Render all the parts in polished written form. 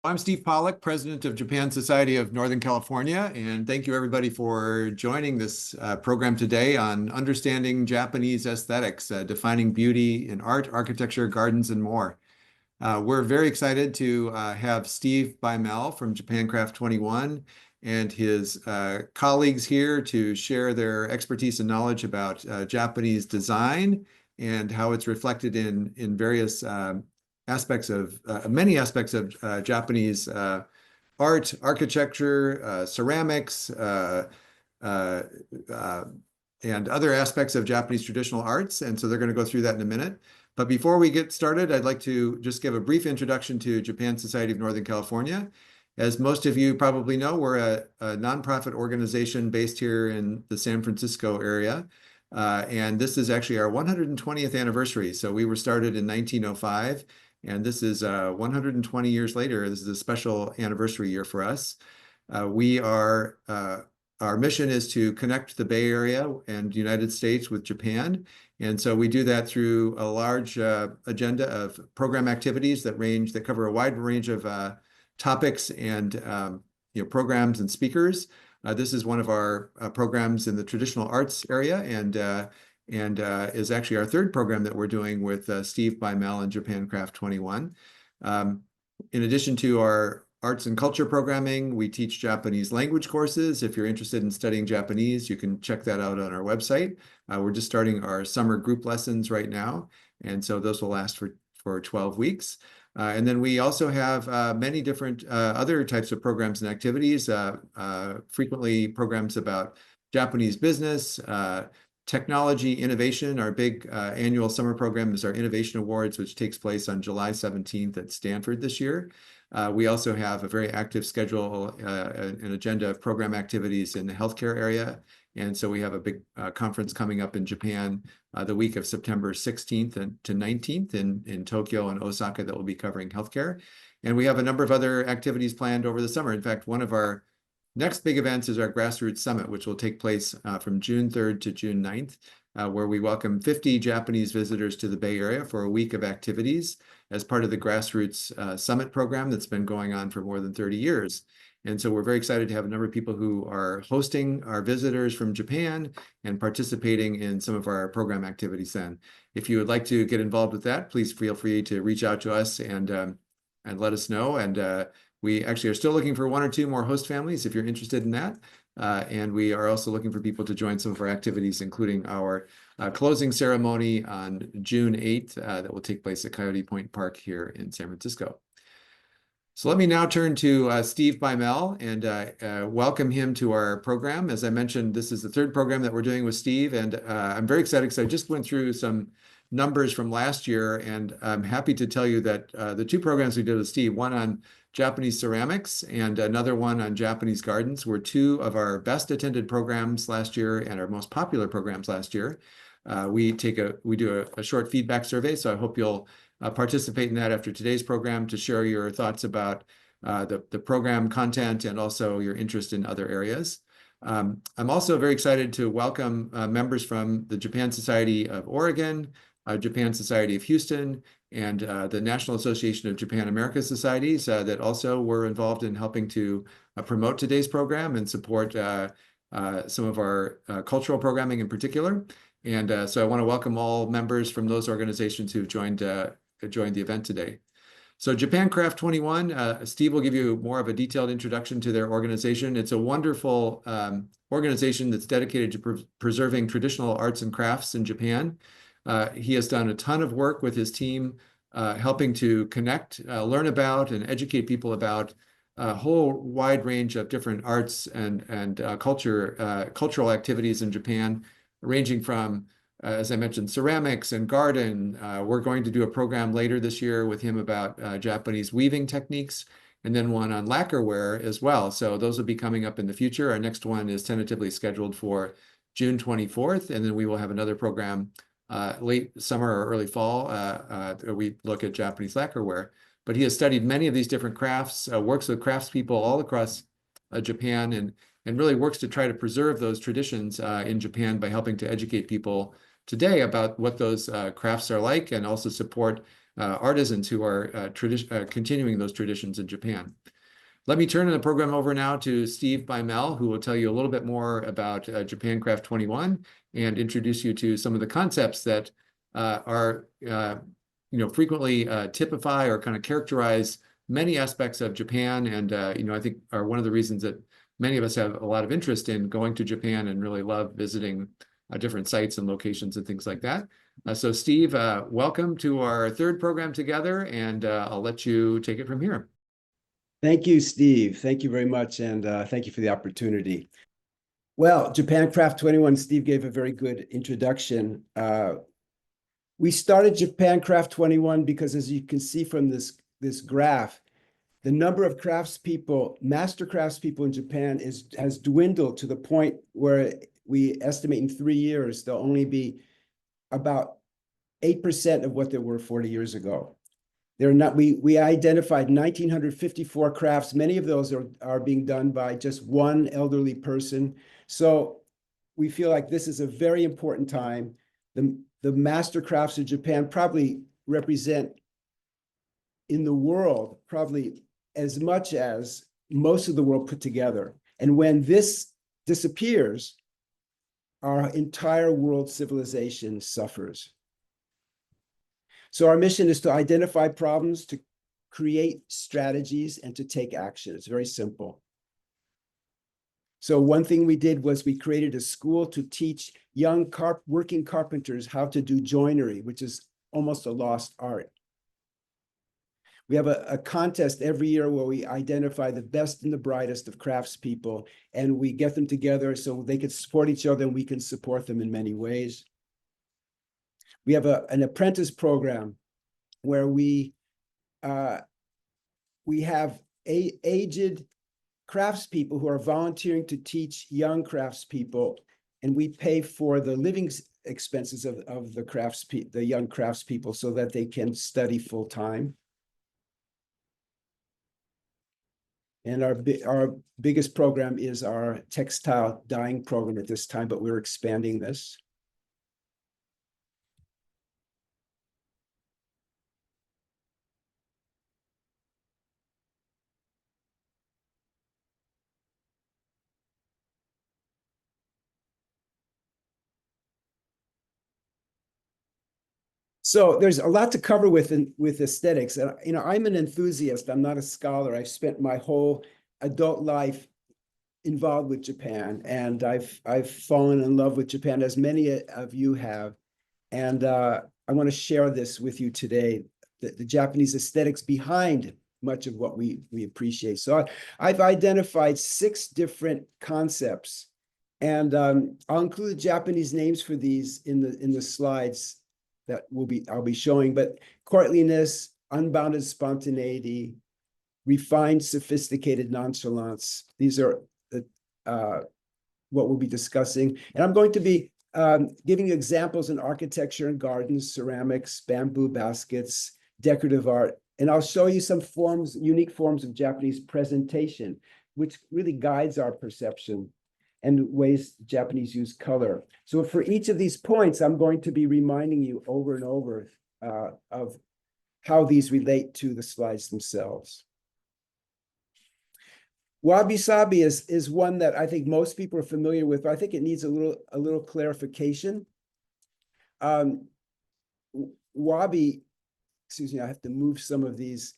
I'm Steve Pollack, president of Japan Society of Northern California, and thank you everybody for joining this program today on understanding Japanese aesthetics, defining beauty in art, architecture, gardens, and more. We're very excited to have Steve Beimel from Japan Craft 21 and his colleagues here to share their expertise and knowledge about Japanese design and how it's reflected in various aspects of many aspects of Japanese art, architecture, ceramics, uh, uh, and other aspects of Japanese traditional arts. And so they're going to go through that in a minute. But before we get started, I'd like to just give a brief introduction to Japan Society of Northern California. As most of you probably know, we're a nonprofit organization based here in the San Francisco area. And this is actually our 120th anniversary. So we were started in 1905. And this is 120 years later. This is a special anniversary year for us. Our mission is to connect the Bay Area and United States with Japan. And so we do that through a large agenda of program activities that cover a wide range of topics and programs and speakers. This is one of our programs in the traditional arts area, and is actually our third program that we're doing with Steve Beimel and Japan Craft 21. In addition to our arts and culture programming, we teach Japanese language courses. If you're interested in studying Japanese, you can check that out on our website. We're just starting our summer group lessons right now, and so those will last for 12 weeks. And then we also have many different other types of programs and activities, frequently programs about Japanese business, technology, innovation. Our big annual summer program is our Innovation Awards, which takes place on July 17th at Stanford this year. We also have a very active schedule, an agenda of program activities in the healthcare area. And so we have a big conference coming up in Japan the week of September 16th to 19th in Tokyo and Osaka that will be covering healthcare. And we have a number of other activities planned over the summer. In fact, one of our next big events is our Grassroots Summit, which will take place from June 3rd to June 9th, where we welcome 50 Japanese visitors to the Bay Area for a week of activities as part of the Grassroots Summit program that's been going on for more than 30 years. And so we're very excited to have a number of people who are hosting our visitors from Japan and participating in some of our program activities then. If you would like to get involved with that, please feel free to reach out to us and let us know. And we actually are still looking for one or two more host families if you're interested in that. And we are also looking for people to join some of our activities, including our closing ceremony on June 8th that will take place at Coyote Point Park here in San Francisco. So let me now turn to Steve Beimel and welcome him to our program. As I mentioned, this is the third program that we're doing with Steve, and I'm very excited because I just went through some numbers from last year, and I'm happy to tell you that the two programs we did with Steve, one on Japanese ceramics and another one on Japanese gardens, were two of our best attended programs last year and our most popular programs last year. We do a short feedback survey, so I hope you'll participate in that after today's program to share your thoughts about the program content and also your interest in other areas. I'm also very excited to welcome members from the Japan Society of Oregon, Japan Society of Houston, and the National Association of Japan America Societies that also were involved in helping to promote today's program and support some of our cultural programming in particular. And so I want to welcome all members from those organizations who've joined the event today. So Japan Craft 21, Steve will give you more of a detailed introduction to their organization. It's a wonderful organization that's dedicated to preserving traditional arts and crafts in Japan. He has done a ton of work with his team, helping to connect, learn about, and educate people about a whole wide range of different arts and cultural activities in Japan, ranging from, as I mentioned, ceramics and garden. We're going to do a program later this year with him about Japanese weaving techniques, and then one on lacquerware as well. So those will be coming up in the future. Our next one is tentatively scheduled for June 24th, and then we will have another program late summer or early fall where we look at Japanese lacquerware. But he has studied many of these different crafts, works with craftspeople all across Japan, and really works to try to preserve those traditions in Japan by helping to educate people today about what those crafts are like, and also support artisans who are continuing those traditions in Japan. Let me turn the program over now to Steve Beimel, who will tell you a little bit more about Japan Craft 21 and introduce you to some of the concepts that are frequently typify or kind of characterize many aspects of Japan, and I think are one of the reasons that many of us have a lot of interest in going to Japan and really love visiting different sites and locations and things like that. So Steve, welcome to our third program together, and I'll let you take it from here. Thank you, Steve. Thank you very much, and thank you for the opportunity. Well, Japan Craft 21, Steve gave a very good introduction. We started Japan Craft 21 because, as you can see from this graph, the number of craftspeople, master craftspeople in Japan has dwindled to the point where we estimate in 3 years there'll only be about 8% of what there were 40 years ago. We identified 1,954 crafts. Many of those are being done by just one elderly person. So we feel like this is a very important time. The master crafts of Japan probably represent in the world probably as much as most of the world put together. And when this disappears, our entire world civilization suffers. So our mission is to identify problems, to create strategies, and to take action. It's very simple. So one thing we did was we created a school to teach young working carpenters how to do joinery, which is almost a lost art. We have a contest every year where we identify the best and the brightest of craftspeople, and we get them together so they can support each other and we can support them in many ways. We have an apprentice program where we have aged craftspeople who are volunteering to teach young craftspeople, and we pay for the living expenses of the young craftspeople so that they can study full time. And our biggest program is our textile dyeing program at this time, but we're expanding this. So there's a lot to cover with aesthetics. And I'm an enthusiast. I'm not a scholar. I've spent my whole adult life involved with Japan, and I've fallen in love with Japan, as many of you have. And I want to share this with you today, the Japanese aesthetics behind much of what we appreciate. So I've identified 6 different concepts, and I'll include Japanese names for these in the slides that I'll be showing. But courtliness, unbounded spontaneity, refined, sophisticated nonchalance. These are what we'll be discussing. And I'm going to be giving you examples in architecture and gardens, ceramics, bamboo baskets, decorative art. And I'll show you some unique forms of Japanese presentation, which really guides our perception, and ways Japanese use color. So for each of these points, I'm going to be reminding you over and over of how these relate to the slides themselves. Wabi-sabi is one that I think most people are familiar with, but I think it needs a little clarification. Wabi, excuse me, I have to move some of these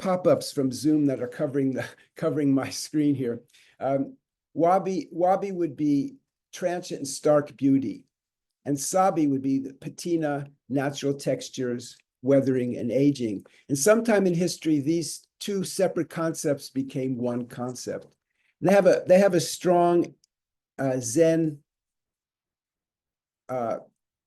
pop-ups from Zoom that are covering my screen here. Wabi would be transient and stark beauty, and sabi would be the patina, natural textures, weathering, and aging. And sometime in history, these 2 separate concepts became one concept. They have a strong Zen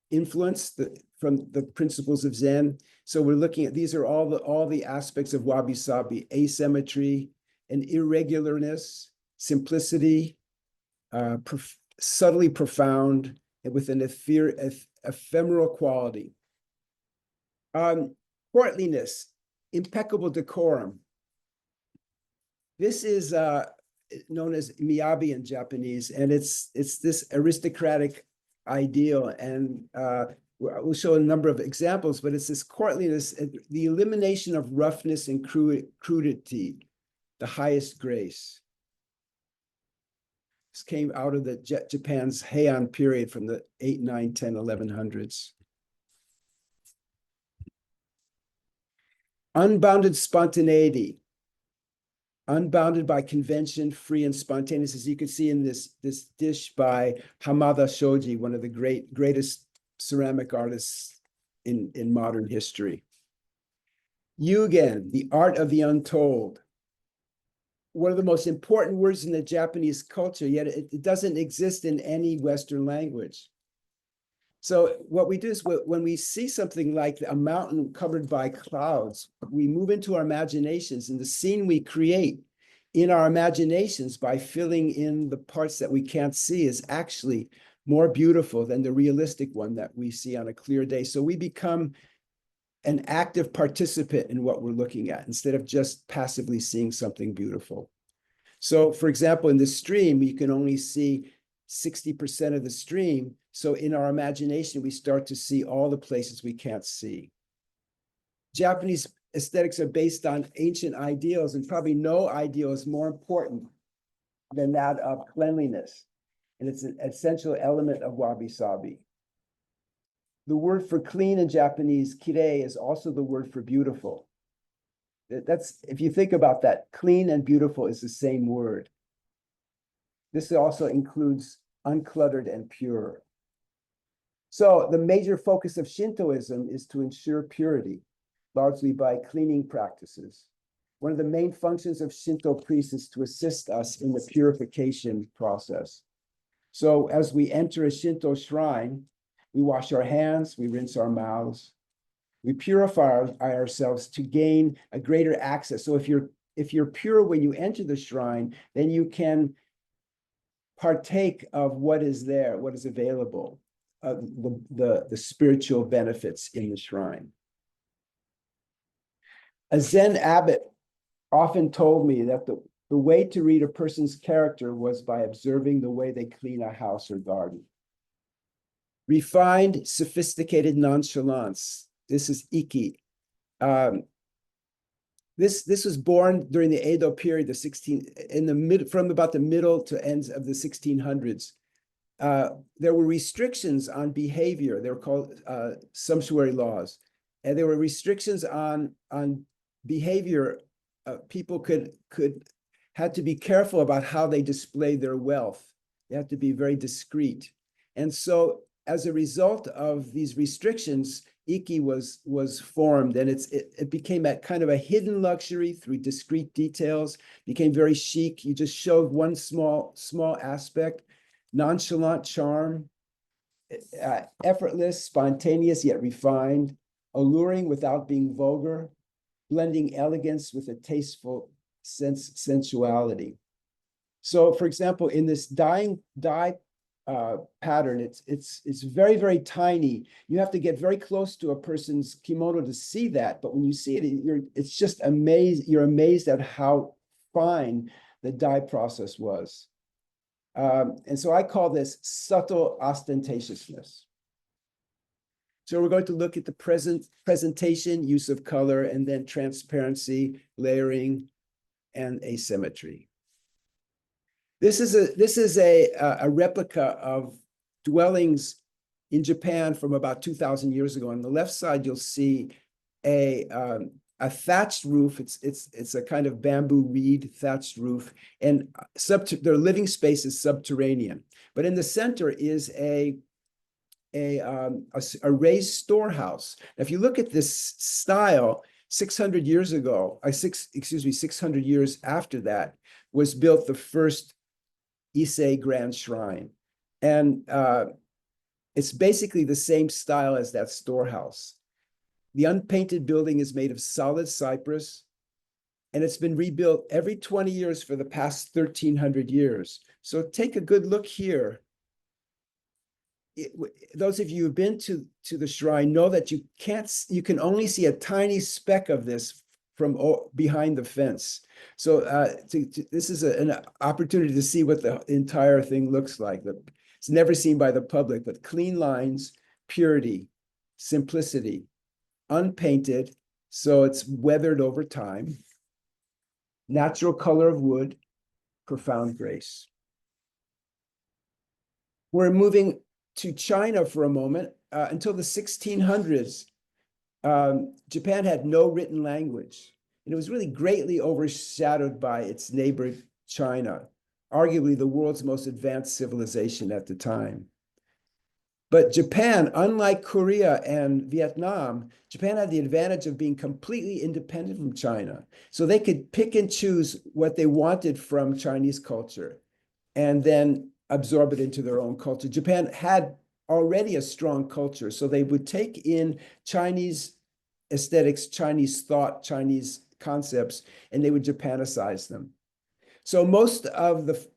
influence from the principles of Zen. So we're looking at, these are all the aspects of wabi-sabi: asymmetry and irregularness, simplicity, subtly profound, and with an ephemeral quality. Courtliness, impeccable decorum. This is known as miyabi in Japanese, and it's this aristocratic ideal. And we'll show a number of examples, but it's this courtliness, the elimination of roughness and crudity, the highest grace. This came out of the Japan's Heian period from the 8, 9, 10, 1100s. Unbounded spontaneity, unbounded by convention, free and spontaneous, as you can see in this dish by Hamada Shoji, one of the greatest ceramic artists in modern history. Yugen, the art of the untold. One of the most important words in the Japanese culture, yet it doesn't exist in any Western language. So what we do is when we see something like a mountain covered by clouds, we move into our imaginations, and the scene we create in our imaginations by filling in the parts that we can't see is actually more beautiful than the realistic one that we see on a clear day. So we become an active participant in what we're looking at instead of just passively seeing something beautiful. So for example, in the stream, you can only see 60% of the stream. So in our imagination, we start to see all the places we can't see. Japanese aesthetics are based on ancient ideals, and probably no ideal is more important than that of cleanliness. And it's an essential element of wabi-sabi. The word for clean in Japanese, kirei, is also the word for beautiful. That's, if you think about that, clean and beautiful is the same word. This also includes uncluttered and pure. So the major focus of Shintoism is to ensure purity, largely by cleaning practices. One of the main functions of Shinto priests is to assist us in the purification process. So as we enter a Shinto shrine, we wash our hands, we rinse our mouths, we purify ourselves to gain a greater access. So if you're pure when you enter the shrine, then you can partake of what is there, what is available, the spiritual benefits in the shrine. A Zen abbot often told me that the way to read a person's character was by observing the way they clean a house or garden. Refined, sophisticated nonchalance. This is Iki. This was born during the Edo period, from about the middle to ends of the 1600s. There were restrictions on behavior. They were called sumptuary laws, and there were restrictions on behavior. People had to be careful about how they displayed their wealth. They had to be very discreet, and so as a result of these restrictions, Iki was formed, and it became a kind of a hidden luxury through discrete details, became very chic. You just showed one small aspect, nonchalant charm, effortless, spontaneous yet refined, alluring without being vulgar, blending elegance with a tasteful sensuality. So for example, in this dye pattern, it's very, very tiny. You have to get very close to a person's kimono to see that, but when you see it, it's just amazed. You're amazed at how fine the dye process was. And so I call this subtle ostentatiousness. So we're going to look at the presentation, use of color, and then transparency, layering, and asymmetry. This is a replica of dwellings in Japan from about 2,000 years ago. On the left side, you'll see a thatched roof. It's a kind of bamboo reed thatched roof, and their living space is subterranean. But in the center is a raised storehouse. Now, if you look at this style, 600 years ago, 600 years after that, was built the first Issei Grand Shrine. And it's basically the same style as that storehouse. The unpainted building is made of solid cypress, and it's been rebuilt every 20 years for the past 1,300 years. So take a good look here. Those of you who've been to the shrine know that you can only see a tiny speck of this from behind the fence. So this is an opportunity to see what the entire thing looks like. It's never seen by the public, but clean lines, purity, simplicity, unpainted, so it's weathered over time, natural color of wood, profound grace. We're moving to China for a moment. Until the 1600s, Japan had no written language, and it was really greatly overshadowed by its neighbor, China, arguably the world's most advanced civilization at the time. But Japan, unlike Korea and Vietnam, Japan had the advantage of being completely independent from China. So they could pick and choose what they wanted from Chinese culture and then absorb it into their own culture. Japan had already a strong culture, so they would take in Chinese aesthetics, Chinese thought, Chinese concepts, and they would Japanicize them. So most of the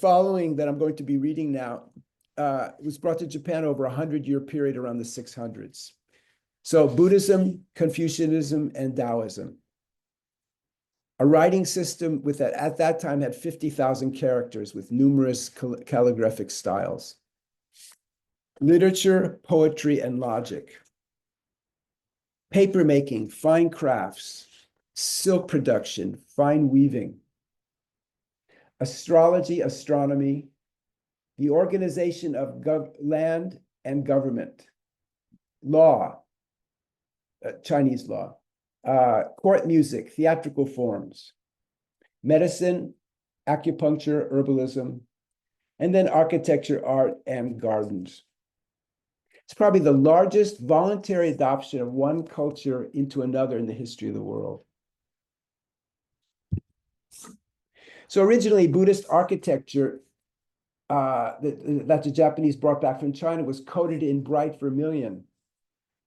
following that I'm going to be reading now was brought to Japan over a 100-year period around the 600s. So Buddhism, Confucianism, and Taoism. A writing system with that at that time had 50,000 characters with numerous calligraphic styles. Literature, poetry, and logic. Papermaking, fine crafts, silk production, fine weaving. Astrology, astronomy, the organization of land and government, law, Chinese law, court music, theatrical forms, medicine, acupuncture, herbalism, and then architecture, art, and gardens. It's probably the largest voluntary adoption of one culture into another in the history of the world. So originally, Buddhist architecture that the Japanese brought back from China was coated in bright vermilion.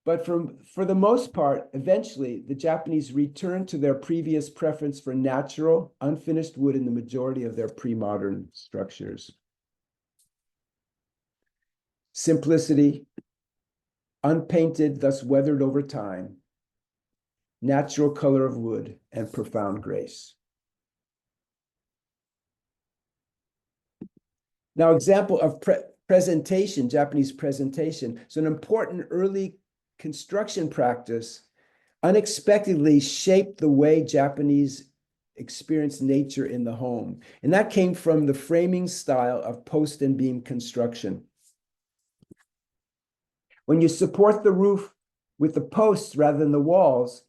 But for the most part, eventually, the Japanese returned to their previous preference for natural, unfinished wood in the majority of their pre-modern structures. Simplicity, unpainted, thus weathered over time, natural color of wood, and profound grace. Now, example of presentation, Japanese presentation. So an important early construction practice unexpectedly shaped the way Japanese experienced nature in the home. And that came from the framing style of post and beam construction. When you support the roof with the posts rather than the walls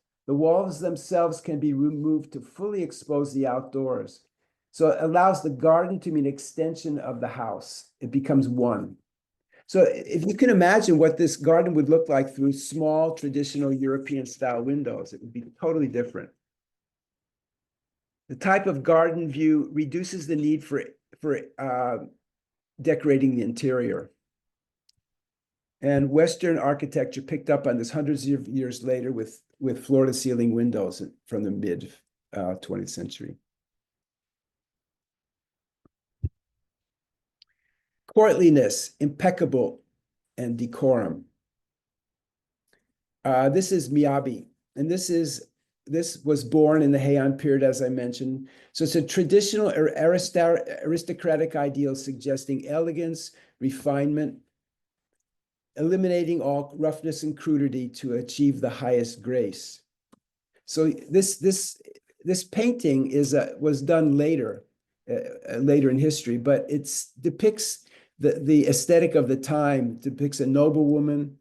themselves can be removed to fully expose the outdoors. So it allows the garden to be an extension of the house. It becomes one. So if you can imagine what this garden would look like through small, traditional European-style windows, it would be totally different. The type of garden view reduces the need for decorating the interior. And Western architecture picked up on this hundreds of years later with floor-to-ceiling windows from the mid-20th century. Courtliness, impeccable, and decorum. This is Miyabi, and this was born in the Heian period, as I mentioned. So it's a traditional aristocratic ideal suggesting elegance, refinement, eliminating all roughness and crudity to achieve the highest grace. So this painting was done later in history, but it depicts the aesthetic of the time, depicts a noblewoman.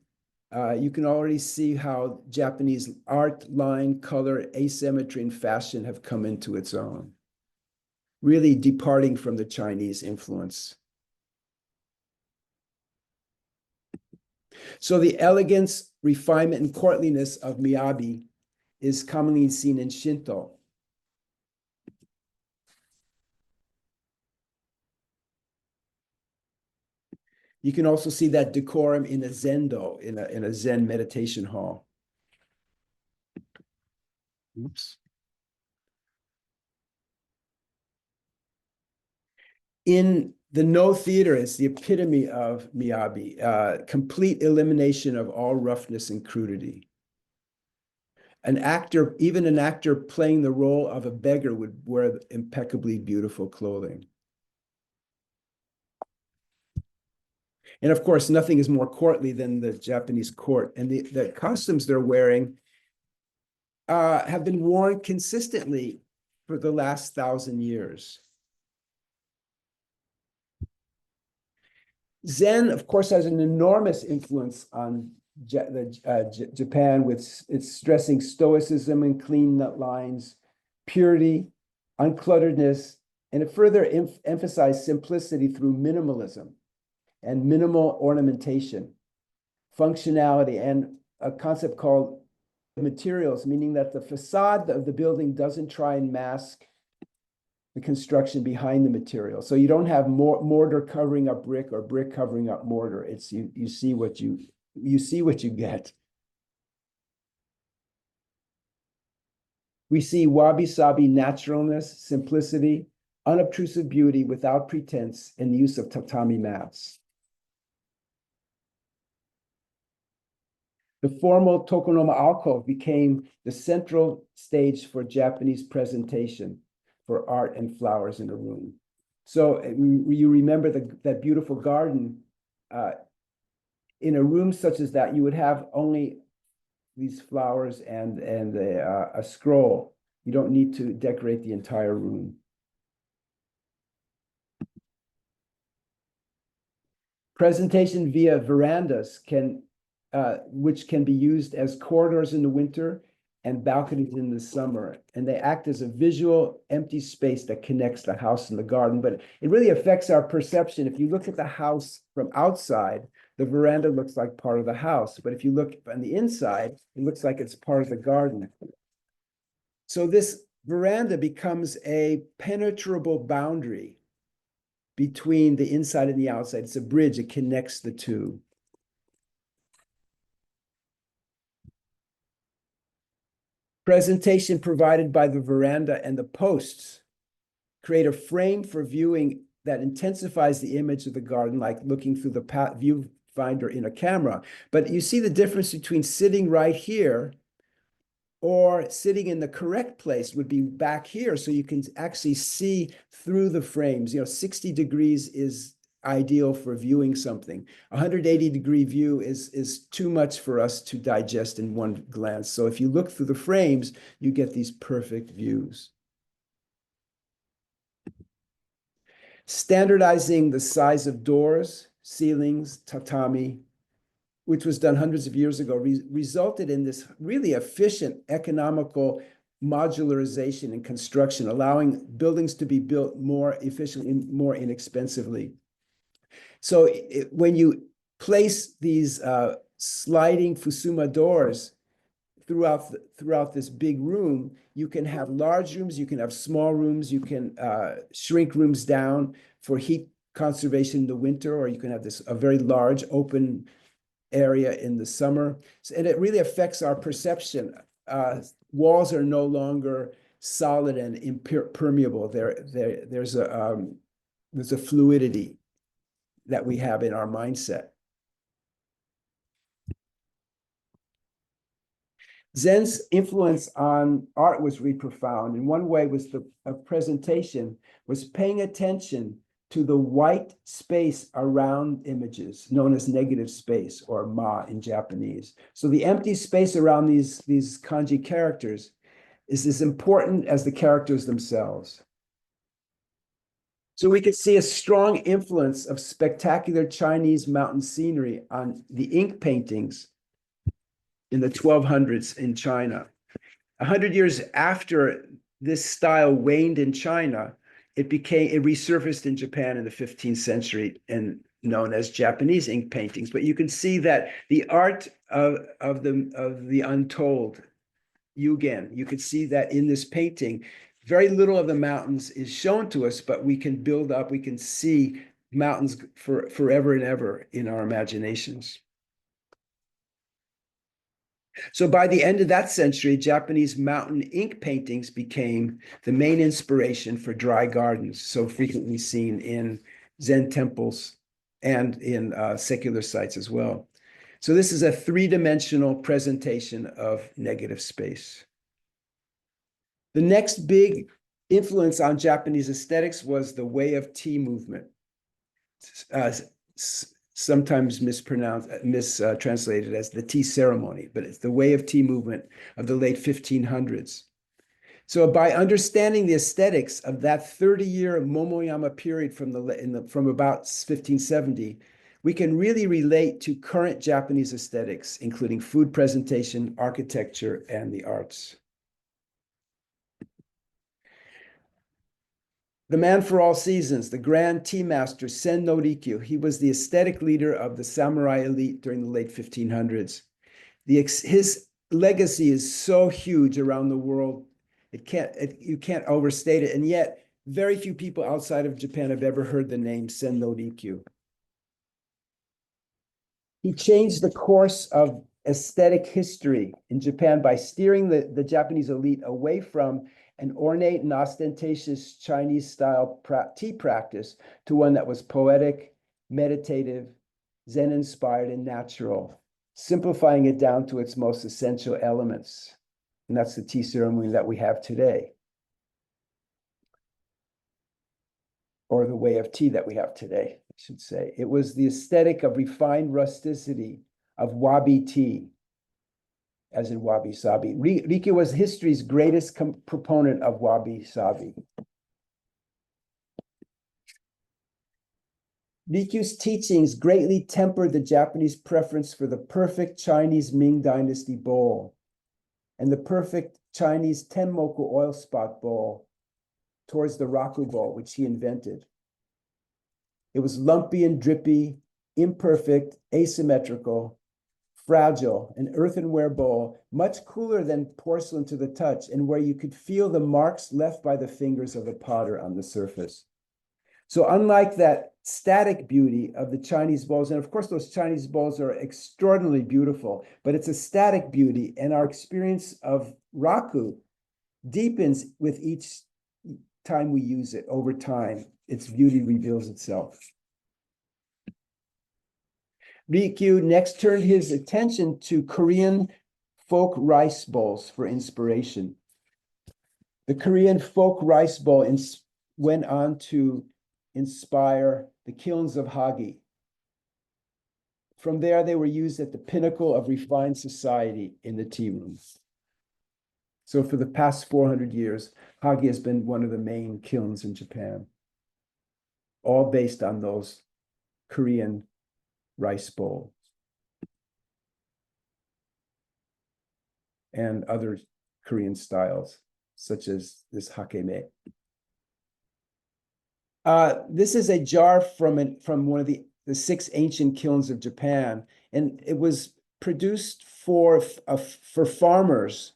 You can already see how Japanese art, line, color, asymmetry, and fashion have come into its own, really departing from the Chinese influence. So the elegance, refinement, and courtliness of Miyabi is commonly seen in Shinto. You can also see that decorum in a zendo, in a Zen meditation hall. Oops. In the No Theater is the epitome of Miyabi, complete elimination of all roughness and crudity. Even an actor playing the role of a beggar would wear impeccably beautiful clothing. And of course, nothing is more courtly than the Japanese court. And the costumes they're wearing have been worn consistently for the last 1,000 years. Zen, of course, has an enormous influence on Japan, with its stressing stoicism and clean lines, purity, unclutteredness, and it further emphasized simplicity through minimalism and minimal ornamentation, functionality, and a concept called materials, meaning that the facade of the building doesn't try and mask the construction behind the material. So you don't have mortar covering up brick or brick covering up mortar. It's you see what you get. We see wabi-sabi naturalness, simplicity, unobtrusive beauty without pretense, and the use of tatami mats. The formal tokonoma alcove became the central stage for Japanese presentation for art and flowers in a room. So you remember that beautiful garden. In a room such as that, you would have only these flowers and a scroll. You don't need to decorate the entire room. Presentation via verandas which can be used as corridors in the winter and balconies in the summer. And they act as a visual empty space that connects the house and the garden. But it really affects our perception. If you look at the house from outside, the veranda looks like part of the house. But if you look on the inside, it looks like it's part of the garden. So this veranda becomes a penetrable boundary between the inside and the outside. It's a bridge, it connects the two. Presentation provided by the veranda and the posts create a frame for viewing that intensifies the image of the garden, like looking through the viewfinder in a camera. But you see the difference between sitting right here or sitting in the correct place would be back here. So you can actually see through the frames. 60 degrees is ideal for viewing something. 180-degree view is too much for us to digest in one glance. So if you look through the frames, you get these perfect views. Standardizing the size of doors, ceilings, tatami, which was done hundreds of years ago, resulted in this really efficient, economical modularization and construction, allowing buildings to be built more efficiently, more inexpensively. So when you place these sliding Fusuma doors throughout this big room, you can have large rooms, you can have small rooms, you can shrink rooms down for heat conservation in the winter, or you can have a very large open area in the summer. And it really affects our perception. Walls are no longer solid and impermeable. There's a fluidity that we have in our mindset. Zen's influence on art was really profound. In one way was the presentation was paying attention to the white space around images, known as negative space, or ma in Japanese. So the empty space around these kanji characters is as important as the characters themselves. So we could see a strong influence of spectacular Chinese mountain scenery on the ink paintings in the 1200s in China. 100 years after this style waned in China, it resurfaced in Japan in the 15th century and known as Japanese ink paintings. But you can see that the art of the untold, Yugen, you could see that in this painting. Very little of the mountains is shown to us, but we can build up, we can see mountains for forever and ever in our imaginations. So by the end of that century, Japanese mountain ink paintings became the main inspiration for dry gardens, so frequently seen in Zen temples and in secular sites as well. So this is a three-dimensional presentation of negative space. The next big influence on Japanese aesthetics was the way of tea movement. sometimes mistranslated as the tea ceremony, but it's the way of tea movement of the late 1500s. So by understanding the aesthetics of that 30-year Momoyama period from about 1570, we can really relate to current Japanese aesthetics, including food presentation, architecture, and the arts. The man for all seasons, the grand tea master, Sen no Rikyu, he was the aesthetic leader of the samurai elite during the late 1500s. His legacy is so huge around the world. You can't overstate it. And yet, very few people outside of Japan have ever heard the name Sen no Rikyu. He changed the course of aesthetic history in Japan by steering the Japanese elite away from an ornate and ostentatious Chinese-style tea practice to one that was poetic, meditative, Zen-inspired, and natural, simplifying it down to its most essential elements. And that's the tea ceremony that we have today, or the way of tea that we have today, I should say. It was the aesthetic of refined rusticity of wabi tea, as in wabi-sabi. Rikyu was history's greatest proponent of wabi-sabi. Rikyu's teachings greatly tempered the Japanese preference for the perfect Chinese Ming Dynasty bowl and the perfect Chinese Tenmoku oil spot bowl towards the raku bowl, which he invented. It was lumpy and drippy, imperfect, asymmetrical, fragile, an earthenware bowl, much cooler than porcelain to the touch, and where you could feel the marks left by the fingers of the potter on the surface. So unlike that static beauty of the Chinese bowls, and of course those Chinese bowls are extraordinarily beautiful, but it's a static beauty, and our experience of raku deepens with each time we use it. Over time, its beauty reveals itself. Rikyu next turned his attention to Korean folk rice bowls for inspiration. The Korean folk rice bowl went on to inspire the kilns of Hagi. From there, they were used at the pinnacle of refined society in the tea rooms. So for the past 400 years, Hagi has been one of the main kilns in Japan, all based on those Korean rice bowls and other Korean styles, such as this hakeme. This is a jar from one of the 6 ancient kilns of Japan, and it was produced for farmers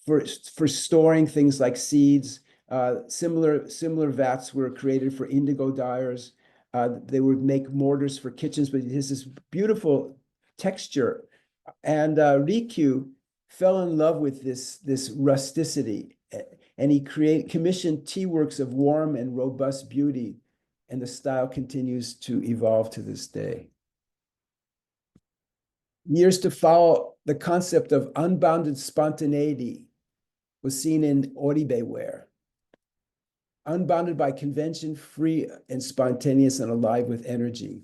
for storing things like seeds. Similar vats were created for indigo dyers. They would make mortars for kitchens, but it has this beautiful texture. And Rikyu fell in love with this rusticity, and he commissioned tea works of warm and robust beauty, and the style continues to evolve to this day. Years to follow, the concept of unbounded spontaneity was seen in oribe ware. Unbounded by convention, free and spontaneous and alive with energy.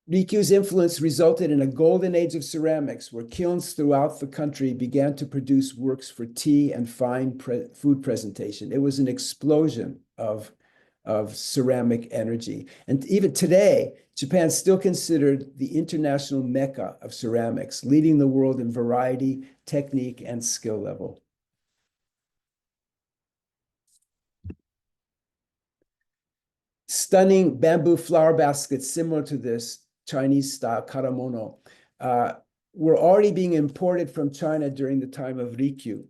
Rikyu's influence resulted in a golden age of ceramics, where kilns throughout the country began to produce works for tea and fine food presentation. It was an explosion of ceramic energy. And even today, Japan is still considered the international mecca of ceramics, leading the world in variety, technique, and skill level. Stunning bamboo flower baskets similar to this Chinese-style karamono were already being imported from China during the time of Rikyu.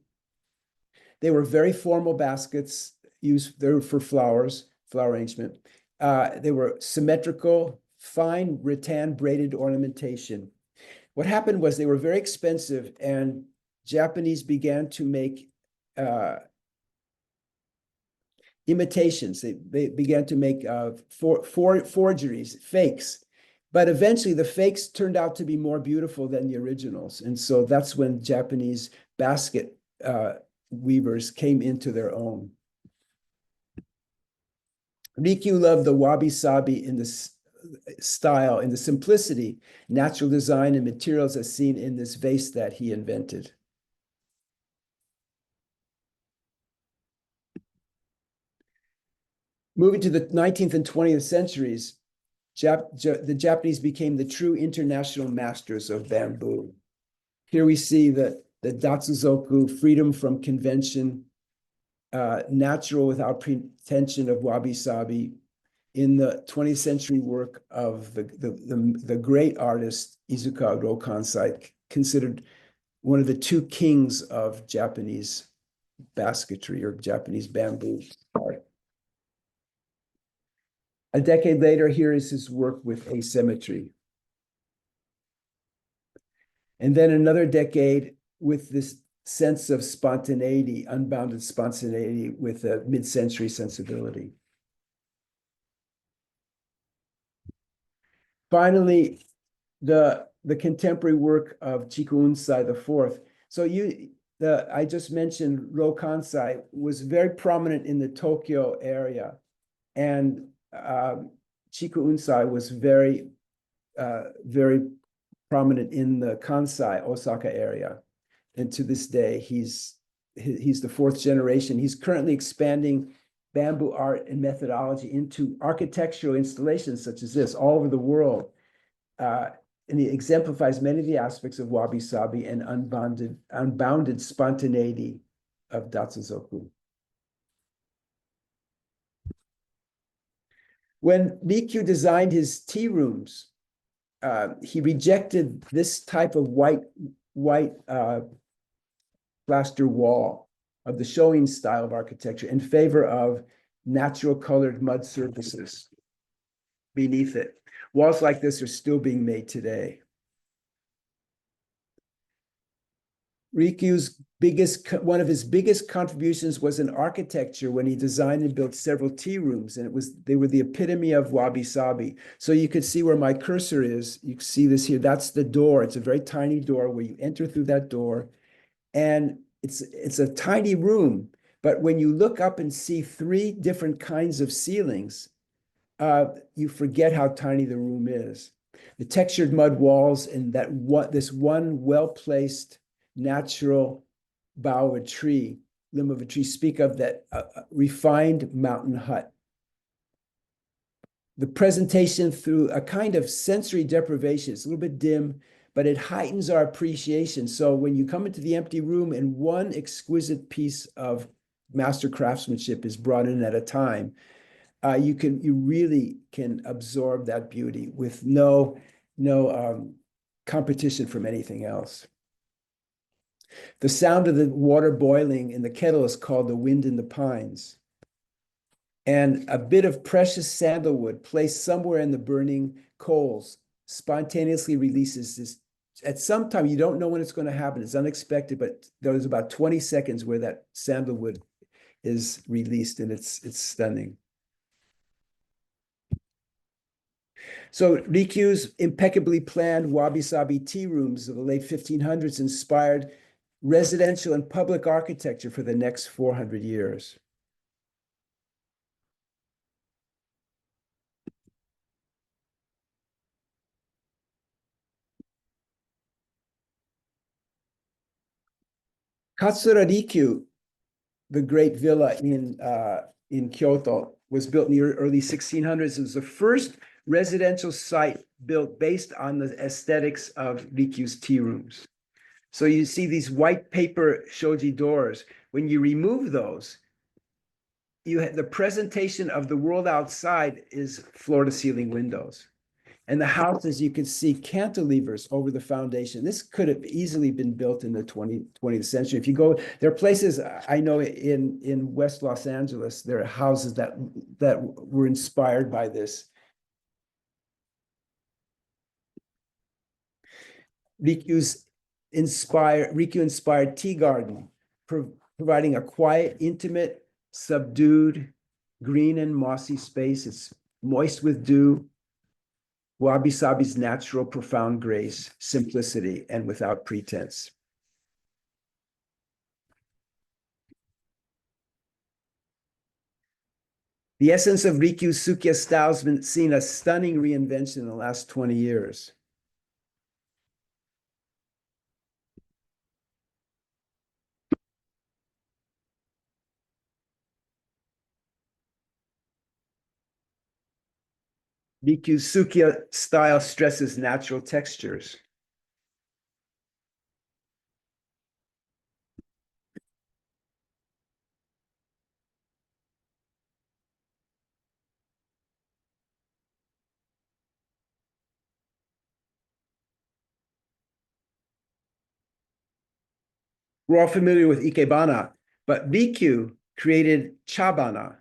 They were very formal baskets they were for flower arrangement. They were symmetrical, fine rattan braided ornamentation. What happened was they were very expensive, and Japanese began to make imitations. They began to make forgeries, fakes. But eventually the fakes turned out to be more beautiful than the originals. And so that's when Japanese basket weavers came into their own. Rikyu loved the wabi-sabi in this style, in the simplicity, natural design, and materials as seen in this vase that he invented. Moving to the 19th and 20th centuries, the Japanese became the true international masters of bamboo. Here we see the Datsuzoku, freedom from convention, natural without pretension of wabi-sabi, in the 20th century work of the great artist Izuka Rokansai, considered one of the two kings of Japanese basketry or Japanese bamboo art. A decade later, here is his work with asymmetry. And then another decade with this sense of spontaneity, unbounded spontaneity with a mid-century sensibility. Finally, the contemporary work of Chiku Unsai IV. So I just mentioned Rokansai was very prominent in the Tokyo area, and Chiku Unsai was very prominent in the Kansai, Osaka area. And to this day, he's the fourth generation. He's currently expanding bamboo art and methodology into architectural installations such as this all over the world. And he exemplifies many of the aspects of wabi-sabi and unbounded spontaneity of Datsuzoku. When Rikyu designed his tea rooms, he rejected this type of white plaster wall of the Shoin style of architecture in favor of natural colored mud surfaces beneath it. Walls like this are still being made today. Rikyu's one of his biggest contributions was in architecture when he designed and built several tea rooms, and they were the epitome of wabi-sabi. So you could see where my cursor is. You can see this here. That's the door. It's a very tiny door where you enter through that door, and it's a tiny room. But when you look up and see three different kinds of ceilings, you forget how tiny the room is. The textured mud walls and this one well-placed natural bough of a tree, limb of a tree, speak of that refined mountain hut. The presentation through a kind of sensory deprivation, it's a little bit dim, but it heightens our appreciation. So when you come into the empty room and one exquisite piece of master craftsmanship is brought in at a time, you really can absorb that beauty with no competition from anything else. The sound of the water boiling in the kettle is called the wind in the pines. And a bit of precious sandalwood placed somewhere in the burning coals spontaneously releases this. At some time, you don't know when it's going to happen. It's unexpected, but there's about 20 seconds where that sandalwood is released, and it's stunning. So Rikyu's impeccably planned wabi-sabi tea rooms of the late 1500s inspired residential and public architecture for the next 400 years. Katsura Rikyu, the great villa in Kyoto, was built in the early 1600s. It was the first residential site built based on the aesthetics of Rikyu's tea rooms. So you see these white paper shoji doors. When you remove those, the presentation of the world outside is floor-to-ceiling windows. And the house, as you can see, cantilevers over the foundation. This could have easily been built in the 20th century. If you go, there are places I know in West Los Angeles, there are houses that were inspired by this. Rikyu inspired tea garden, providing a quiet, intimate, subdued, green and mossy space. It's moist with dew. Wabi-sabi's natural, profound grace, simplicity, and without pretense. The essence of Rikyu Sukya style has been seen a stunning reinvention in the last 20 years. Rikyu Sukya style stresses natural textures. We're all familiar with Ikebana, but Rikyu created Chabana,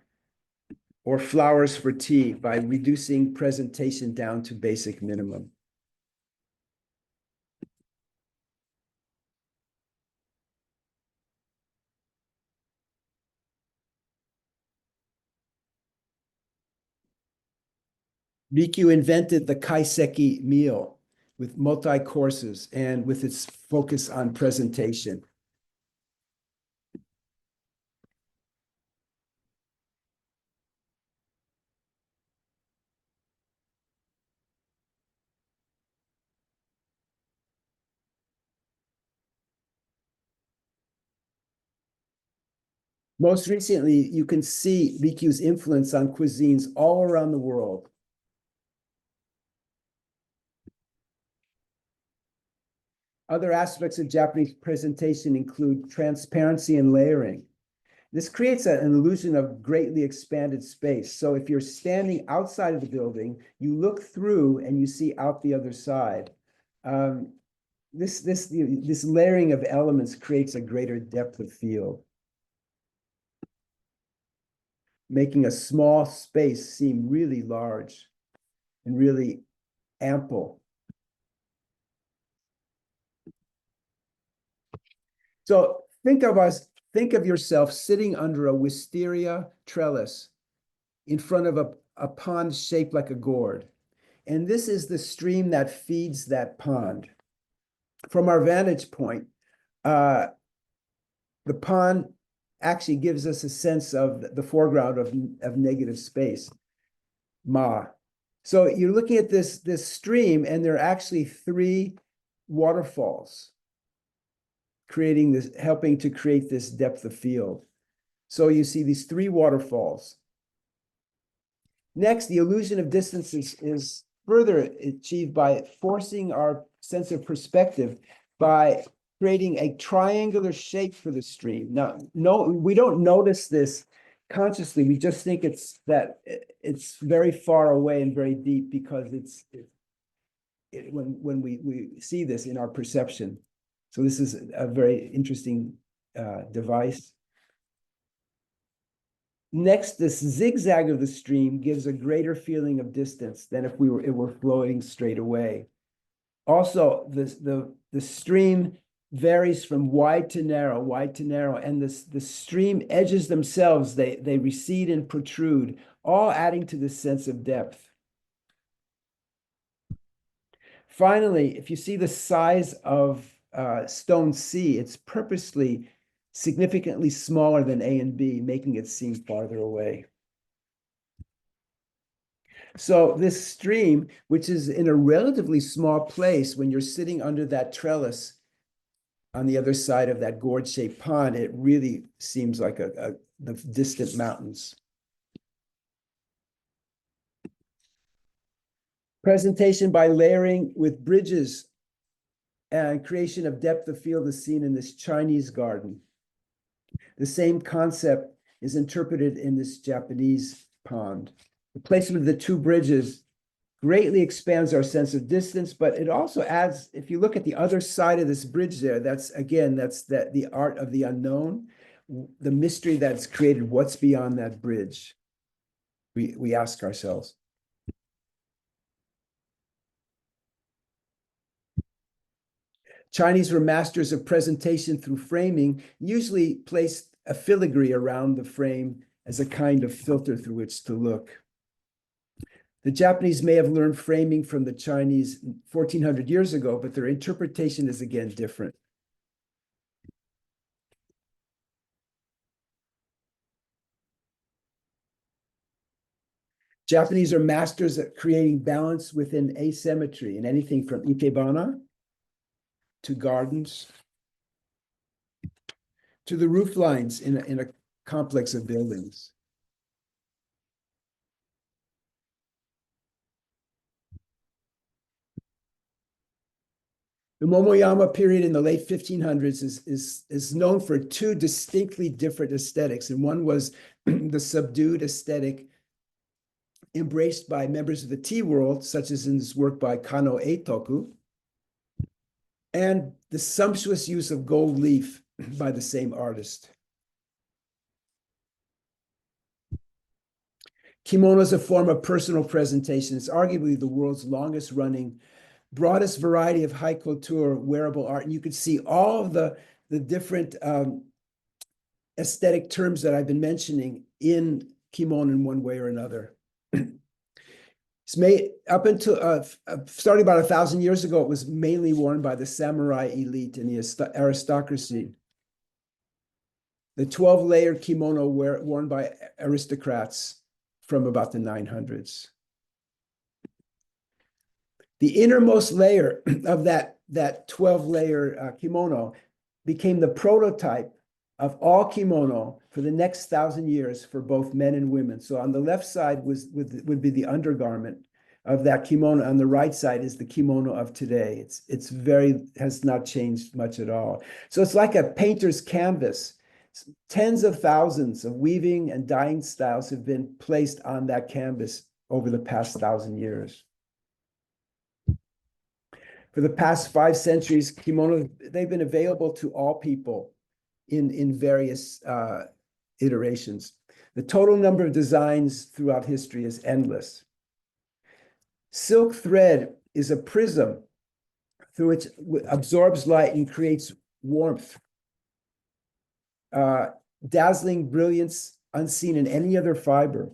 or flowers for tea, by reducing presentation down to basic minimum. Rikyu invented the kaiseki meal with multi-courses and with its focus on presentation. Most recently, you can see Rikyu's influence on cuisines all around the world. Other aspects of Japanese presentation include transparency and layering. This creates an illusion of greatly expanded space. So if you're standing outside of the building, you look through and you see out the other side. This layering of elements creates a greater depth of field, making a small space seem really large and really ample. So think of yourself sitting under a wisteria trellis in front of a pond shaped like a gourd. And this is the stream that feeds that pond. From our vantage point, the pond actually gives us a sense of the foreground of negative space, ma. So you're looking at this stream, and there are actually three waterfalls creating this, helping to create this depth of field. So you see these three waterfalls. Next, the illusion of distance is further achieved by forcing our sense of perspective by creating a triangular shape for the stream. Now, no, we don't notice this consciously. We just think it's very far away and very deep because when we see this in our perception. So this is a very interesting device. Next, this zigzag of the stream gives a greater feeling of distance than if it were flowing straight away. Also, the stream varies from wide to narrow, and the stream edges themselves, they recede and protrude, all adding to the sense of depth. Finally, if you see the size of stone C, it's purposely significantly smaller than A and B, making it seem farther away. So this stream, which is in a relatively small place when you're sitting under that trellis on the other side of that gourd-shaped pond, it really seems like the distant mountains. Presentation by layering with bridges and creation of depth of field is seen in this Chinese garden. The same concept is interpreted in this Japanese pond. The placement of the two bridges greatly expands our sense of distance, but it also adds, if you look at the other side of this bridge there, that's the art of the unknown, the mystery that's created, what's beyond that bridge? We ask ourselves. Chinese were masters of presentation through framing, usually placed a filigree around the frame as a kind of filter through which to look. The Japanese may have learned framing from the Chinese 1400 years ago, but their interpretation is again different. Japanese are masters at creating balance within asymmetry in anything from ikebana to gardens to the roof lines in a complex of buildings. The Momoyama period in the late 1500s is known for two distinctly different aesthetics. And one was the subdued aesthetic embraced by members of the tea world, such as in this work by Kano Eitoku, and the sumptuous use of gold leaf by the same artist. Kimono is a form of personal presentation. It's arguably the world's longest running, broadest variety of high couture wearable art. And you can see all of the different aesthetic terms that I've been mentioning in kimono in one way or another. It's made up until starting about 1,000 years ago, it was mainly worn by the samurai elite and the aristocracy. The 12-layer kimono worn by aristocrats from about the 900s. The innermost layer of that 12-layer kimono became the prototype of all kimono for the next 1,000 years for both men and women. So on the left side would be the undergarment of that kimono. On the right side is the kimono of today. It's has not changed much at all. So it's like a painter's canvas. Tens of thousands of weaving and dyeing styles have been placed on that canvas over the past 1,000 years. For the past 5 centuries, kimono, they've been available to all people in various iterations. The total number of designs throughout history is endless. Silk thread is a prism through which absorbs light and creates warmth, dazzling brilliance unseen in any other fiber.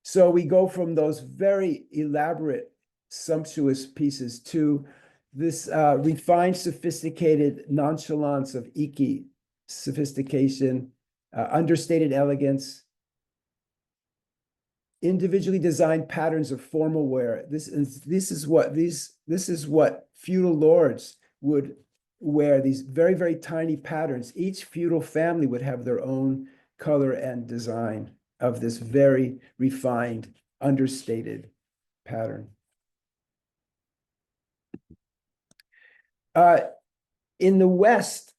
So we go from those very elaborate, sumptuous pieces to this refined, sophisticated nonchalance of iki, sophistication, understated elegance, individually designed patterns of formal wear. This is what feudal lords would wear, these very, very tiny patterns. Each feudal family would have their own color and design of this very refined, understated pattern. In the West,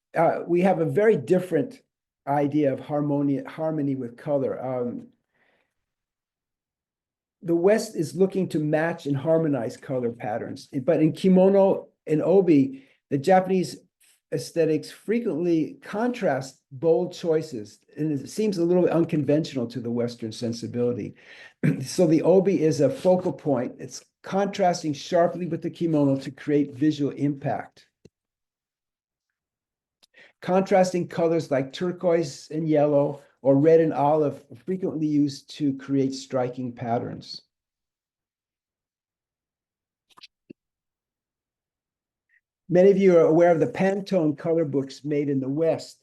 we have a very different idea of harmony with color. The West is looking to match and harmonize color patterns. But in kimono and obi, the Japanese aesthetics frequently contrast bold choices, and it seems a little unconventional to the Western sensibility. So the obi is a focal point. It's contrasting sharply with the kimono to create visual impact. Contrasting colors like turquoise and yellow or red and olive are frequently used to create striking patterns. Many of you are aware of the Pantone color books made in the West.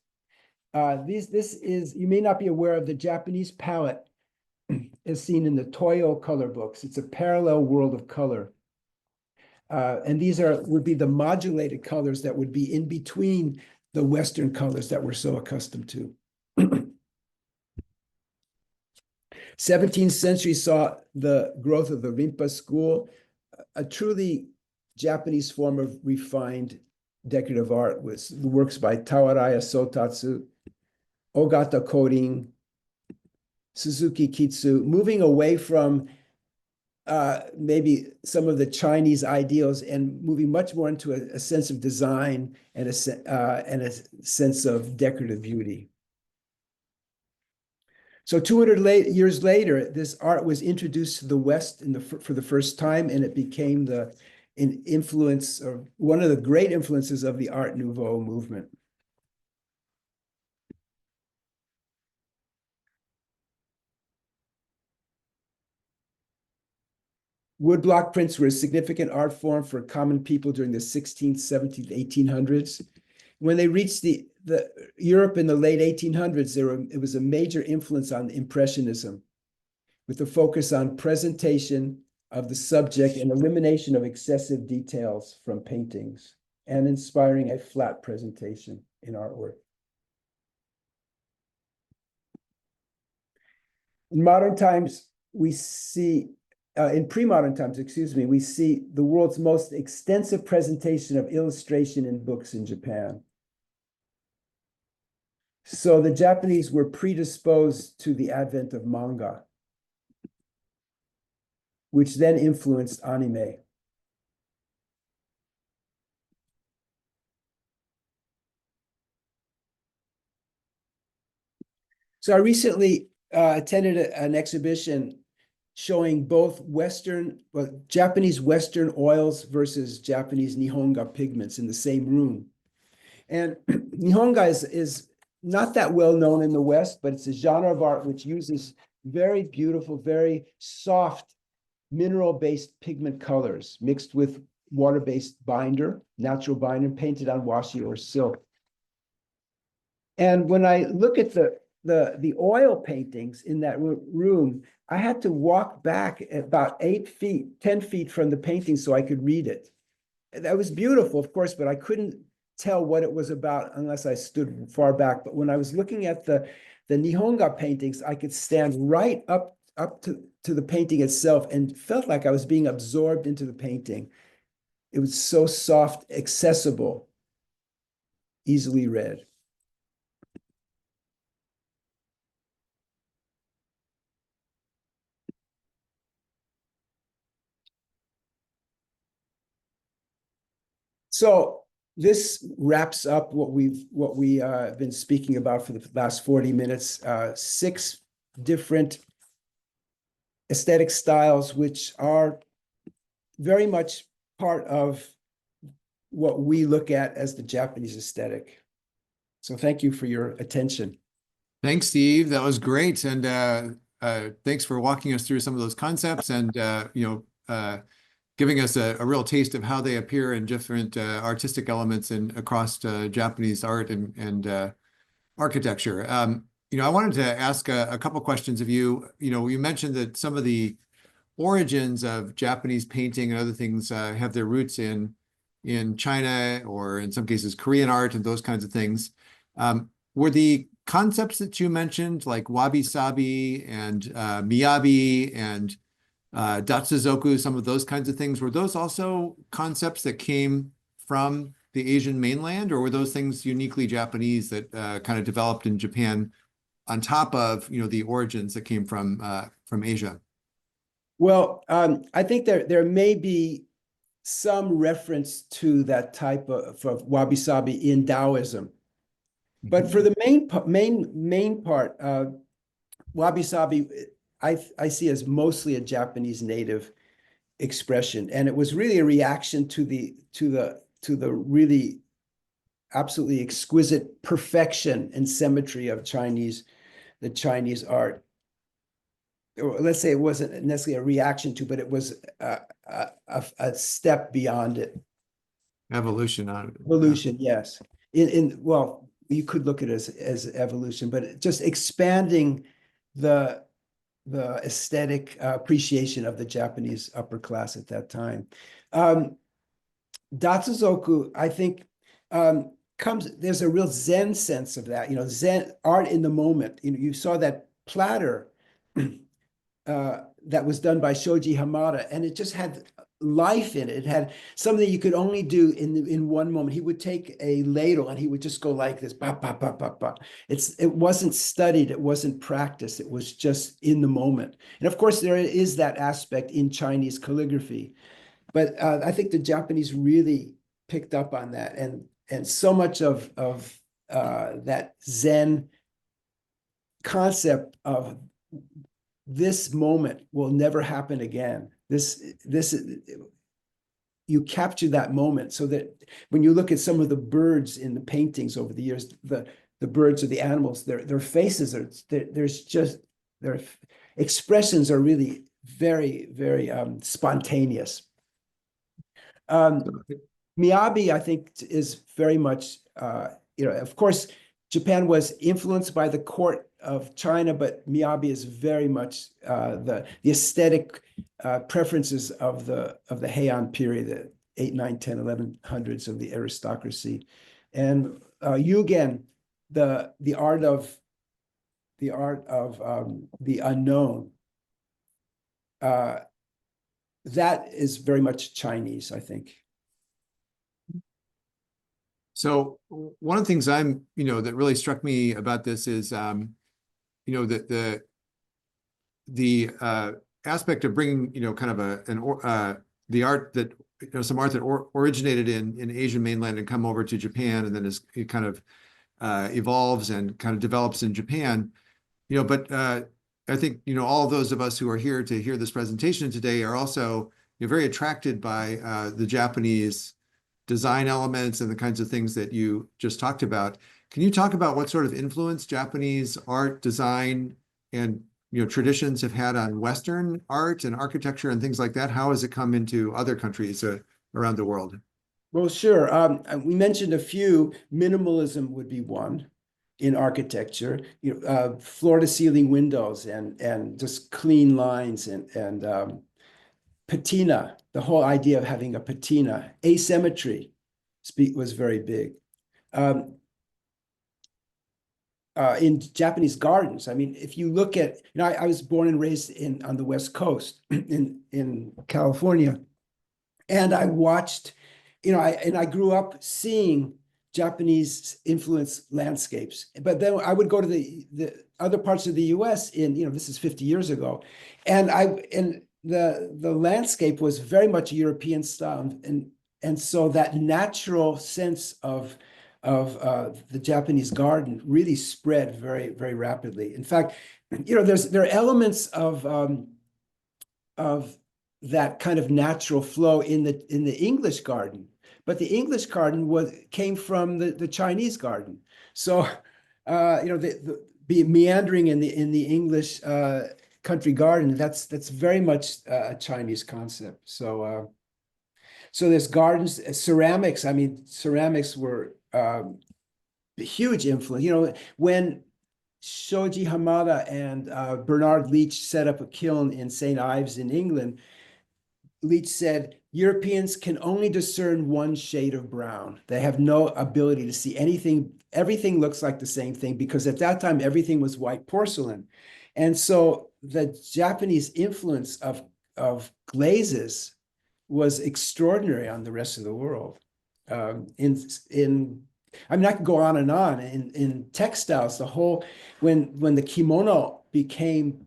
You may not be aware of the Japanese palette as seen in the Toyo color books. It's a parallel world of color. And these would be the modulated colors that would be in between the Western colors that we're so accustomed to. 17th century saw the growth of the Rinpa school, a truly Japanese form of refined decorative art with the works by Tawaraya Sotatsu, Ogata Koding, Suzuki Kitsu, moving away from maybe some of the Chinese ideals and moving much more into a sense of design and a sense of decorative beauty. So 200 years later, this art was introduced to the West for the first time, and it became an influence, or one of the great influences of the Art Nouveau movement. Woodblock prints were a significant art form for common people during the 16th, 17th, 1800s. When they reached the Europe in the late 1800s, it was a major influence on Impressionism. with a focus on presentation of the subject and elimination of excessive details from paintings, and inspiring a flat presentation in artwork. In modern times, we see, in pre-modern times, excuse me, we see the world's most extensive presentation of illustration in books in Japan. So the Japanese were predisposed to the advent of manga, which then influenced anime. So I recently attended an exhibition showing both Japanese Western oils versus Japanese Nihonga pigments in the same room. And Nihonga is not that well known in the West, but it's a genre of art which uses very beautiful, very soft mineral-based pigment colors mixed with water-based binder, natural binder, painted on washi or silk. And when I look at the oil paintings in that room, I had to walk back about 8 feet, 10 feet from the painting so I could read it. That was beautiful, of course, but I couldn't tell what it was about unless I stood far back. But when I was looking at the Nihonga paintings, I could stand right up to the painting itself and felt like I was being absorbed into the painting. It was so soft, accessible, easily read. So this wraps up what we been speaking about for the last 40 minutes. 6 different aesthetic styles, which are very much part of what we look at as the Japanese aesthetic. So thank you for your attention. Thanks, Steve. That was great. And thanks for walking us through some of those concepts and, giving us a real taste of how they appear in different artistic elements and across Japanese art and architecture. I wanted to ask a couple questions of you. You mentioned that some of the origins of Japanese painting and other things have their roots in China or in some cases Korean art and those kinds of things. Were the concepts that you mentioned, like wabi-sabi and miyabi and datsuzoku, some of those kinds of things, were those also concepts that came from the Asian mainland, or were those things uniquely Japanese that kind of developed in Japan on top of the origins that came from Asia? Well, I think there may be some reference to that type of wabi-sabi in Taoism. But for the main part, wabi-sabi, I see as mostly a Japanese native expression, and it was really a reaction to the really absolutely exquisite perfection and symmetry of the Chinese art. Or let's say it wasn't necessarily a reaction to, but it was a step beyond it. Evolution on it. Evolution, yes. Well, you could look at it as evolution, but just expanding the aesthetic appreciation of the Japanese upper class at that time. Datsuzoku, I think, there's a real Zen sense of that, Zen art in the moment. You saw that platter that was done by Shoji Hamada, and it just had life in it. It had something you could only do in one moment. He would take a ladle and he would just go like this, bah, bah, bah, bah, bah. It wasn't studied, it wasn't practiced, it was just in the moment. And of course, there is that aspect in Chinese calligraphy, but I think the Japanese really picked up on that, and so much of that Zen concept of this moment will never happen again. You capture that moment so that when you look at some of the birds in the paintings over the years, the birds or the animals, their faces are their expressions are really very, very spontaneous. Miyabi, I think, is very much, of course, Japan was influenced by the court of China, but Miyabi is very much the aesthetic preferences of the Heian period, the 8, 9, 10, 1100s of the aristocracy. And Yugen, the art of the unknown, that is very much Chinese, I think. So one of the things that really struck me about this is, the aspect of bringing, kind of the art that, some art that originated in Asian mainland and come over to Japan, and then it kind of evolves and kind of develops in Japan, but I think, all of those of us who are here to hear this presentation today are also very attracted by the Japanese design elements and the kinds of things that you just talked about. Can you talk about what sort of influence Japanese art, design, and traditions have had on Western art and architecture and things like that? How has it come into other countries around the world? Well, sure. We mentioned a few. Minimalism would be one in architecture. Floor-to-ceiling windows and just clean lines and patina. The whole idea of having a patina, asymmetry, was very big. In Japanese gardens, I mean, if you look at, I was born and raised on the West Coast in California, and I watched, I grew up seeing Japanese influenced landscapes. But then I would go to the other parts of the US this is 50 years ago, and the landscape was very much European style, and so that natural sense of the Japanese garden really spread very, very rapidly. In fact, there are elements of that kind of natural flow in the English garden, but the English garden came from the Chinese garden. So the meandering in the English country garden, that's very much a Chinese concept. So there's gardens, ceramics. I mean, ceramics were a huge influence. When Shoji Hamada and Bernard Leach set up a kiln in St. Ives in England, Leach said, Europeans can only discern one shade of brown. They have no ability to see anything. Everything looks like the same thing, because at that time, everything was white porcelain. And so the Japanese influence of glazes was extraordinary on the rest of the world. I mean, I could go on and on. In textiles, when the kimono became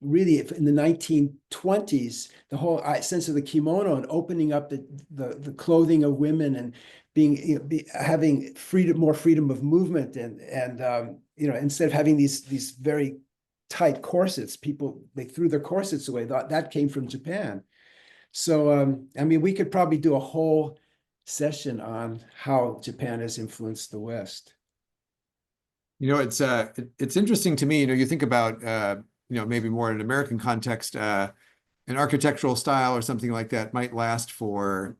really in the 1920s, the whole sense of the kimono and opening up the clothing of women and having more freedom of movement, and instead of having these very tight corsets, they threw their corsets away. That came from Japan. So I mean, we could probably do a whole session on how Japan has influenced the West. It's interesting to me. You think about maybe more in an American context, an architectural style or something like that might last for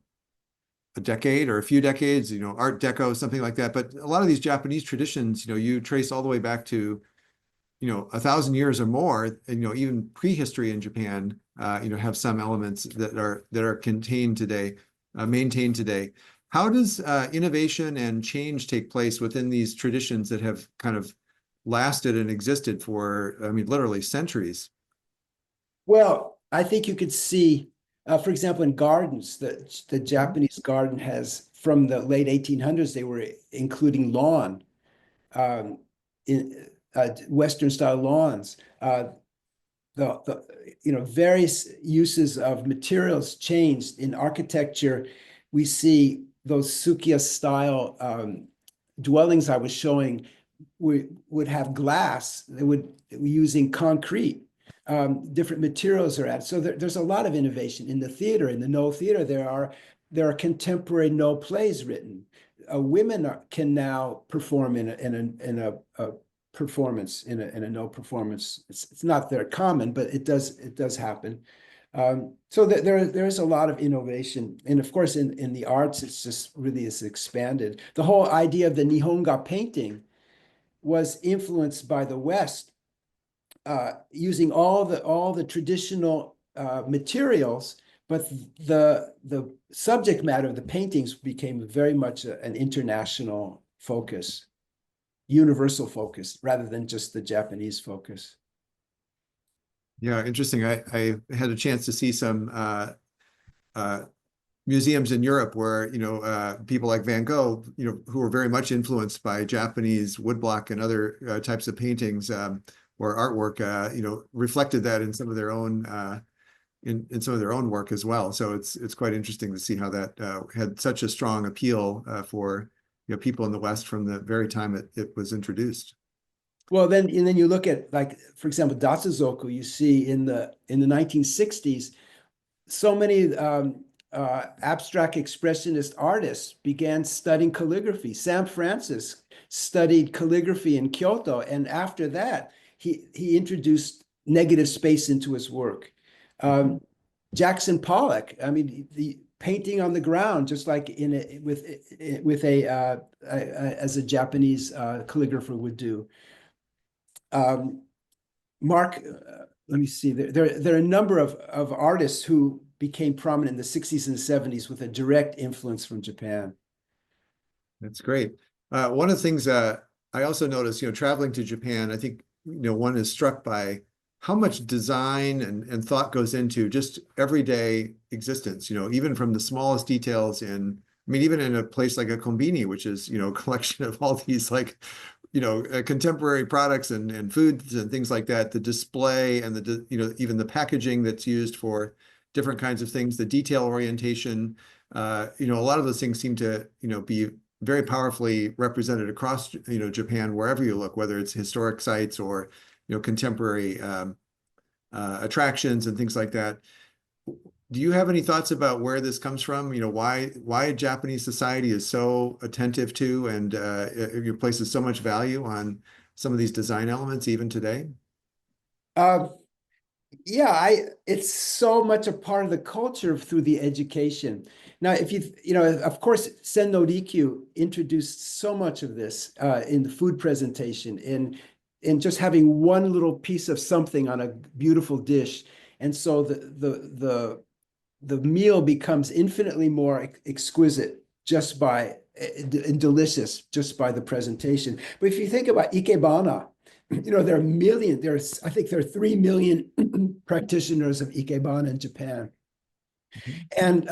a decade or a few decades. Art Deco, something like that. But a lot of these Japanese traditions, you trace all the way back to 1,000 years or more. Even prehistory in Japan, have some elements that are contained today, maintained today. How does innovation and change take place within these traditions that have kind of lasted and existed for, literally centuries? Well, I think you could see, for example, in gardens, the Japanese garden has, from the late 1800s, they were including lawn, in Western style lawns. Various uses of materials changed. In architecture, we see those Sukiya style dwellings I was showing would have glass. They would be using concrete. Different materials are added. So there's a lot of innovation in the theater. In the Noh theater, there are contemporary Noh plays written. Women can now perform in a performance in a Noh performance. It's not very common, but it does happen. So there is a lot of innovation. And of course, in the arts, it's just really is expanded. The whole idea of the Nihonga painting was influenced by the West, using all the traditional materials, but the subject matter of the paintings became very much an international focus, universal focus, rather than just the Japanese focus. Yeah, interesting. I had a chance to see some uh, museums in Europe where, people like Van Gogh, who were very much influenced by Japanese woodblock and other types of paintings, or artwork, reflected that in some of their own in some of their own work as well. So it's quite interesting to see how that had such a strong appeal for people in the West from the very time it was introduced. Well, then and then you look at, like, for example, Datsuzoku. You see in the 1960s, so many abstract expressionist artists began studying calligraphy. Sam Francis studied calligraphy in Kyoto, and after that, he introduced negative space into his work. Jackson Pollock, I mean, the painting on the ground, just like with as a Japanese calligrapher would do. Mark, let me see. There are a number of artists who became prominent in the 60s and 70s with a direct influence from Japan. That's great. One of the things I also noticed, traveling to Japan, I think, one is struck by how much design and thought goes into just everyday existence, even from the smallest details even in a place like a kombini, which is, a collection of all these like, contemporary products and foods and things like that, the display and even the packaging that's used for different kinds of things, the detail orientation, a lot of those things seem to, be very powerfully represented across, Japan, wherever you look, whether it's historic sites or, contemporary attractions and things like that. Do you have any thoughts about where this comes from? Why Japanese society is so attentive to and places so much value on some of these design elements even today? Um, yeah, it's so much a part of the culture through the education. Now, if of course, Sen no Rikyu introduced so much of this in the food presentation, in just having one little piece of something on a beautiful dish. And so the meal becomes infinitely more exquisite just by and delicious just by the presentation. But if you think about ikebana, there are I think there are 3 million practitioners of ikebana in Japan. And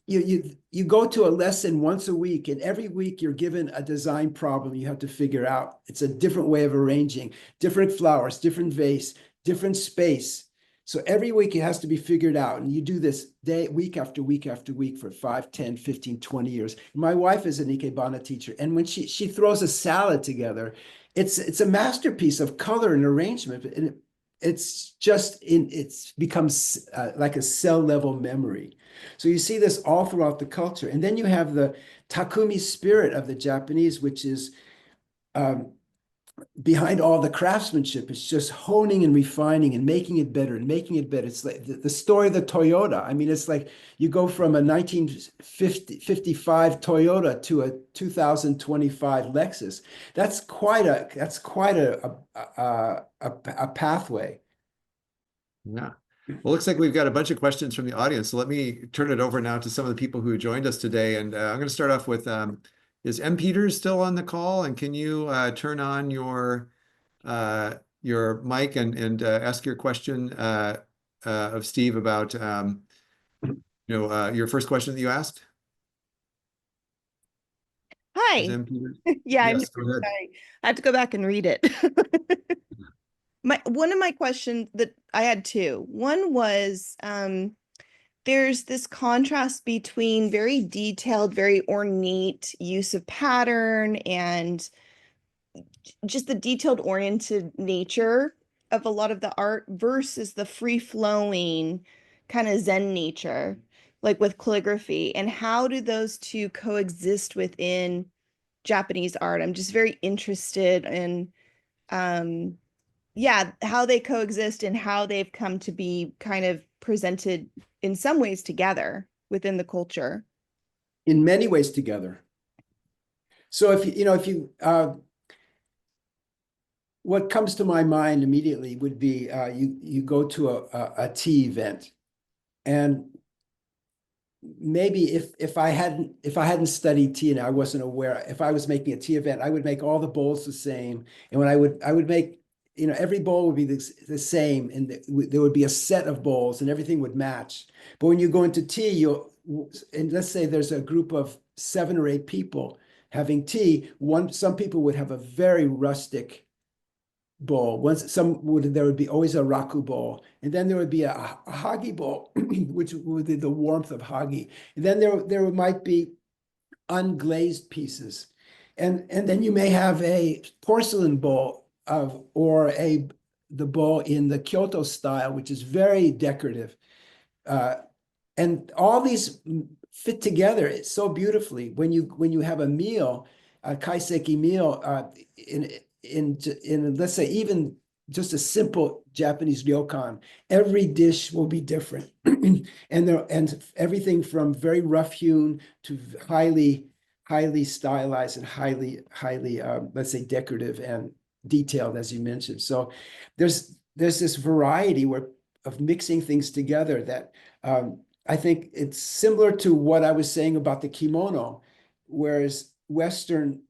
you go to a lesson once a week, and every week you're given a design problem you have to figure out. It's a different way of arranging, different flowers, different vase, different space. So every week it has to be figured out. And you do this week after week after week for 5, 10, 15, 20 years. My wife is an ikebana teacher. And when she throws a salad together, it's a masterpiece of color and arrangement. And it's becomes like a cell level memory. So you see this all throughout the culture. And then you have the takumi spirit of the Japanese, which is um, behind all the craftsmanship. It's just honing and refining and making it better and making it better. It's like the story of the Toyota. I mean, it's like you go from a 1955 Toyota to a 2025 Lexus. That's quite a pathway. Yeah. Well, looks like we've got a bunch of questions from the audience. So let me turn it over now to some of the people who joined us today. And I'm going to start off with, is M. Peters still on the call? And can you turn on your mic and ask your question of Steve about your first question that you asked? Is Hi. M. Peters? Yeah, I'm Yes, here. go ahead. Sorry. I have to go back and read it. One of my questions that I had two. One was there's this contrast between very detailed, very ornate use of pattern and just the detailed oriented nature of a lot of the art versus the free flowing kind of Zen nature, like with calligraphy. And how do those two coexist within Japanese art? I'm just very interested in yeah, how they coexist and how they've come to be kind of presented in some ways together within the culture. In many ways together. So if you what comes to my mind immediately would be you go to a tea event, and maybe if I hadn't studied tea and I wasn't aware, if I was making a tea event, I would make all the bowls the same, and when I would make, every bowl would be the same, and there would be a set of bowls, and everything would match. But when you go into tea, and let's say there's a group of 7 or 8 people having tea, some people would have a very rustic bowl. There would be always a raku bowl, and then there would be a hagi bowl, which would be the warmth of hagi. And then there might be unglazed pieces, and then you may have a porcelain bowl or the bowl in the Kyoto style, which is very decorative. And all these fit together so beautifully when you have a meal, a kaiseki meal, in let's say even just a simple Japanese ryokan, every dish will be different, and everything from very rough hewn to highly stylized and highly let's say decorative and detailed, as you mentioned. So there's this variety of mixing things together that I think it's similar to what I was saying about the kimono, whereas Western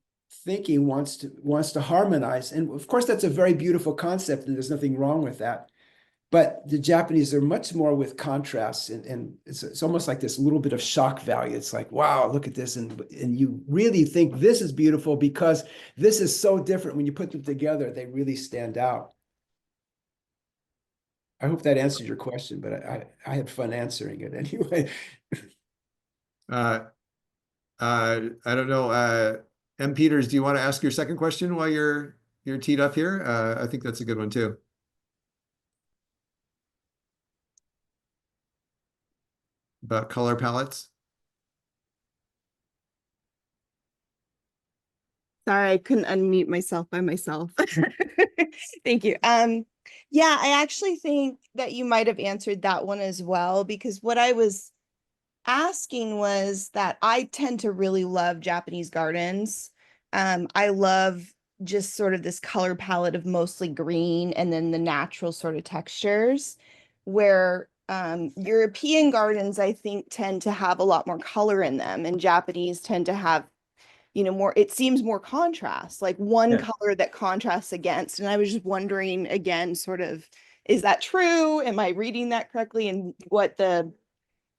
thinking wants to harmonize. And of course, that's a very beautiful concept, and there's nothing wrong with that. But the Japanese are much more with contrasts, and it's almost like this little bit of shock value. It's like, wow, look at this. And you really think this is beautiful because this is so different. When you put them together, they really stand out. I hope that answered your question, but I had fun answering it anyway. I don't know. M. Peters, do you want to ask your second question while you're teed up here? I think that's a good one too. About color palettes. Sorry, I couldn't unmute myself by myself. Thank you. Yeah, I actually think that you might have answered that one as well, because what I was asking was that I tend to really love Japanese gardens. I love just sort of this color palette of mostly green and then the natural sort of textures, where European gardens, I think, tend to have a lot more color in them, and Japanese tend to have, more, it seems more contrast, like one Yeah. color that contrasts against. And I was just wondering again, sort of, is that true? Am I reading that correctly? And what the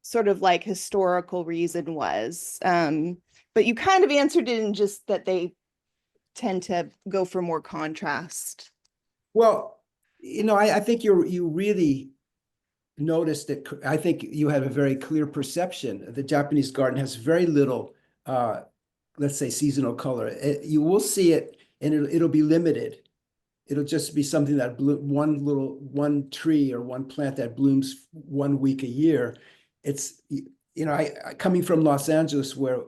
sort of like historical reason was. But you kind of answered it in just that they tend to go for more contrast. Well, I think you really noticed it. I think you have a very clear perception. The Japanese garden has very little, let's say, seasonal color. You will see it, and it'll be limited. It'll just be something that one tree or one plant that blooms 1 week a year. It's, I coming from Los Angeles, where,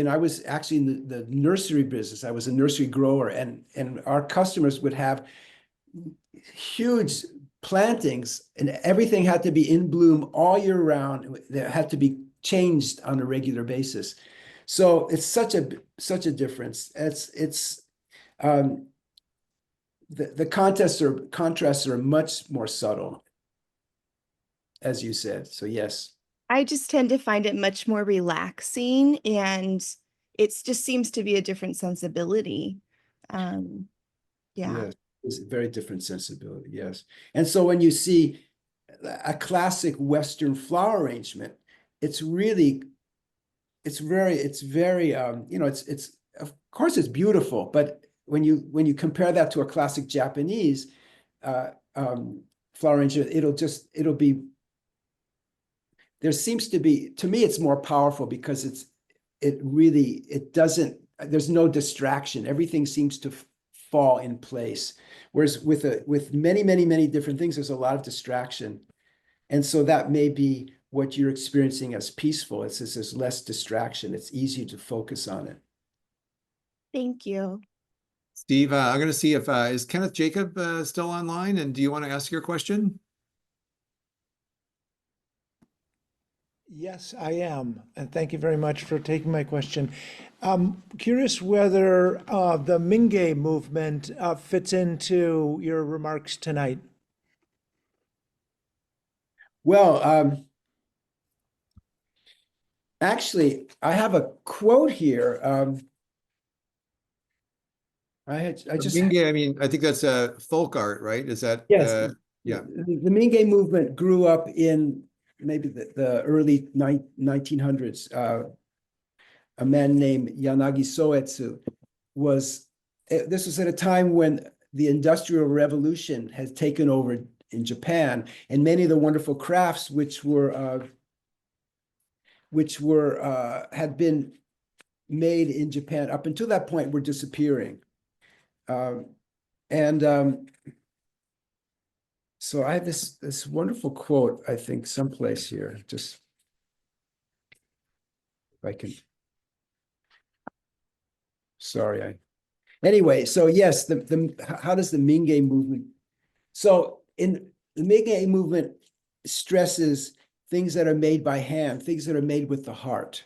I was actually in the nursery business. I was a nursery grower, and our customers would have huge plantings, and everything had to be in bloom all year round. That had to be changed on a regular basis. So it's such a difference. It's the contrasts are much more subtle, as you said. So yes. I just tend to find it much more relaxing, and it just seems to be a different sensibility. Yeah. Yes, it's a very different sensibility. Yes. And so when you see a classic Western flower arrangement, it's very, it's of course it's beautiful, but when you compare that to a classic Japanese flower arrangement, it'll be, there seems to be, to me, it's more powerful because it doesn't, there's no distraction. Everything seems to fall in place. Whereas with many different things, there's a lot of distraction. And so that may be what you're experiencing as peaceful. It's just there's less distraction. It's easier to focus on it. Thank you. Steve, I'm going to see if is Kenneth Jacob still online, and do you want to ask your question? Yes, I am, and thank you very much for taking my question. I'm curious whether the Mingei movement fits into your remarks tonight. Well, actually, I have a quote here. I just Mingei, I mean, I think that's folk art, right? Is that yes, yeah. the Mingei movement grew up in maybe the early 1900s. A man named Yanagi Soetsu was. This was at a time when the Industrial Revolution had taken over in Japan, and many of the wonderful crafts which were had been made in Japan up until that point were disappearing. And so I have this wonderful quote, I think, someplace here. Just if I can. Sorry, anyway, so yes, the how does the Mingei movement? So in the Mingei movement stresses things that are made by hand, things that are made with the heart.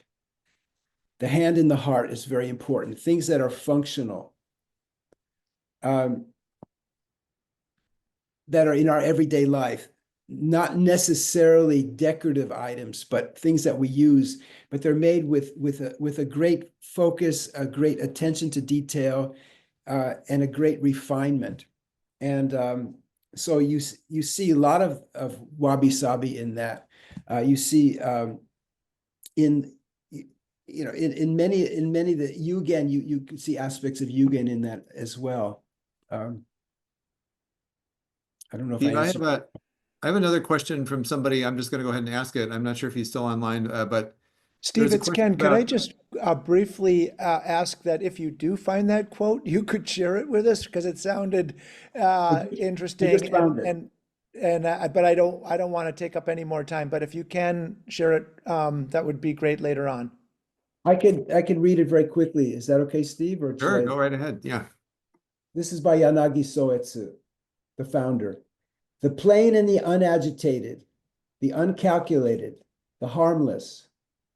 The hand and the heart is very important. Things that are functional, that are in our everyday life, not necessarily decorative items, but things that we use, but they're made with a great focus, a great attention to detail, and a great refinement. And so you see a lot of wabi-sabi in that. You see in in many of the yugen, you can see aspects of yugen in that as well. I don't know if I Steve, answered. I have another question from somebody. I'm just going to go ahead and ask it. I'm not sure if he's still online, but Steve, there's a it's question Ken. Could I about. just briefly ask that if you do find that quote, you could share it with us because it sounded I interesting just found it. but I don't want to take up any more time. But if you can share it, that would be great later on. I could read it very quickly. Is that okay, Steve? Or should Sure, I? go right ahead. Yeah. This is by Yanagi Soetsu, the founder. The plain and the unagitated, the uncalculated, the harmless,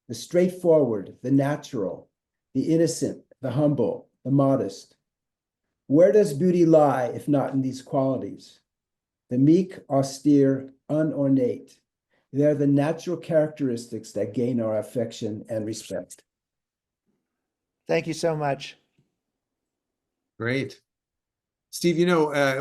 the straightforward, the natural, the innocent, the humble, the modest. Where does beauty lie if not in these qualities? The meek, austere, unornate. They are the natural characteristics that gain our affection and respect. Thank you so much. Great. Steve,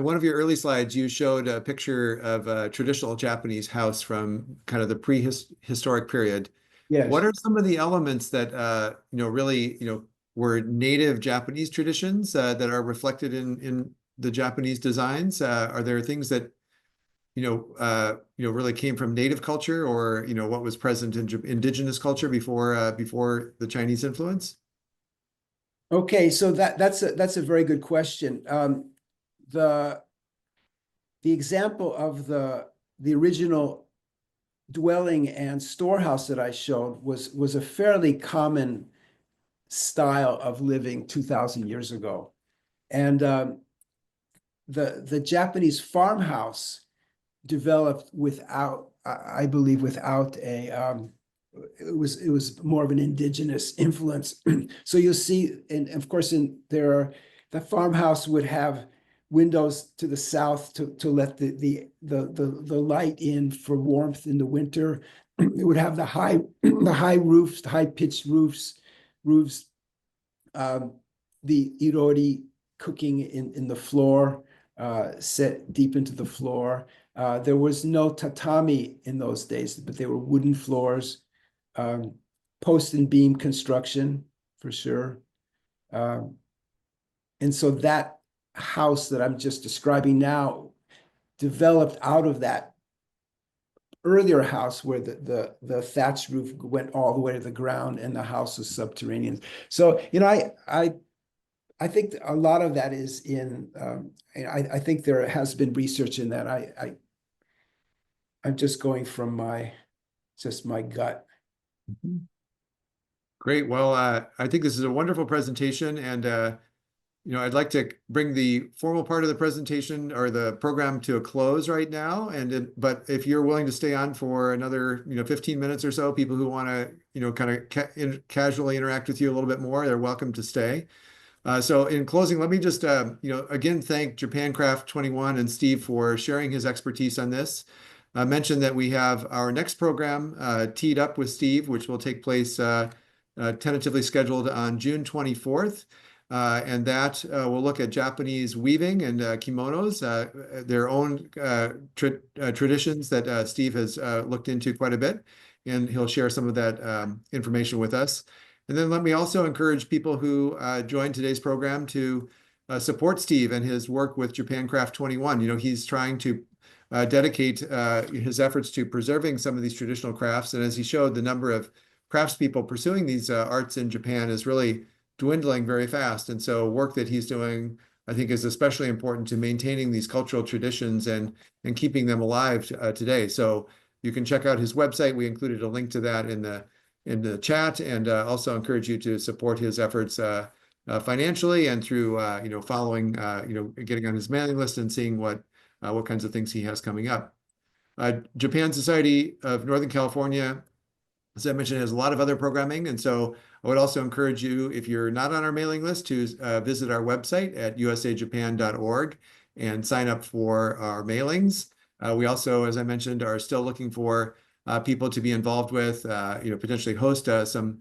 one of your early slides, you showed a picture of a traditional Japanese house from kind of the prehistoric period. Yes. What are some of the elements that, really, were native Japanese traditions that are reflected in the Japanese designs? Are there things that, really came from native culture or, what was present in indigenous culture before the Chinese influence? Okay, so that's a very good question. The example of the original dwelling and storehouse that I showed was a fairly common style of living 2,000 years ago. And the Japanese farmhouse developed without, I believe, without it was more of an indigenous influence. So you'll see, and of course, the farmhouse would have windows to the south to let the light in for warmth in the winter. It would have the high roofs, the high pitched roofs, the irori cooking in the floor, set deep into the floor. There was no tatami in those days, but they were wooden floors, post and beam construction for sure. And so that house that I'm just describing now developed out of that earlier house where the thatched roof went all the way to the ground and the house was subterranean. So, I think a lot of that is in, I think there has been research in that. I'm just going from my gut. Great. Well, I think this is a wonderful presentation, and I'd like to bring the formal part of the presentation or the program to a close right now. But if you're willing to stay on for another, 15 minutes or so, people who want to, kind of casually interact with you a little bit more, they're welcome to stay. So in closing, let me just, again, thank Japan Craft 21 and Steve for sharing his expertise on this. I mentioned that we have our next program teed up with Steve, which will take place tentatively scheduled on June 24th. And that will look at Japanese weaving and kimonos, their own traditions that Steve has looked into quite a bit. And he'll share some of that information with us. And then let me also encourage people who joined today's program to support Steve and his work with Japan Craft 21. He's trying to dedicate his efforts to preserving some of these traditional crafts. And as he showed, the number of craftspeople pursuing these arts in Japan is really dwindling very fast. And so work that he's doing, I think, is especially important to maintaining these cultural traditions and keeping them alive today. So you can check out his website. We included a link to that in the chat, and also encourage you to support his efforts financially and through following, getting on his mailing list and seeing what kinds of things he has coming up. Japan Society of Northern California, as I mentioned, has a lot of other programming. And so I would also encourage you, if you're not on our mailing list, to visit our website at usajapan.org and sign up for our mailings. We also, as I mentioned, are still looking for people to be involved with, potentially host some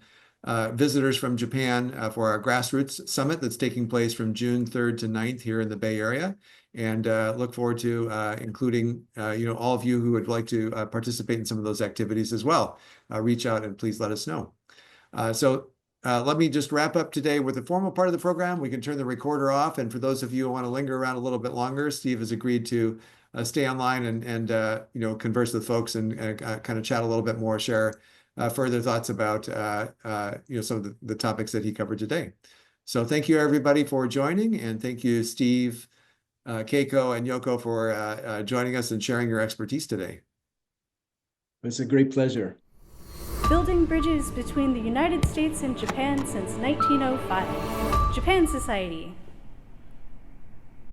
visitors from Japan for our Grassroots Summit that's taking place from June 3rd to 9th here in the Bay Area. And look forward to including, all of you who would like to participate in some of those activities as well. Reach out and please let us know. So let me just wrap up today with the formal part of the program. We can turn the recorder off. And for those of you who want to linger around a little bit longer, Steve has agreed to stay online and converse with folks and kind of chat a little bit more, share further thoughts about some of the topics that he covered today. So thank you, everybody, for joining. And thank you, Steve, Keiko, and Yoko for joining us and sharing your expertise today. It's a great pleasure. Building bridges between the United States and Japan since 1905. Japan Society.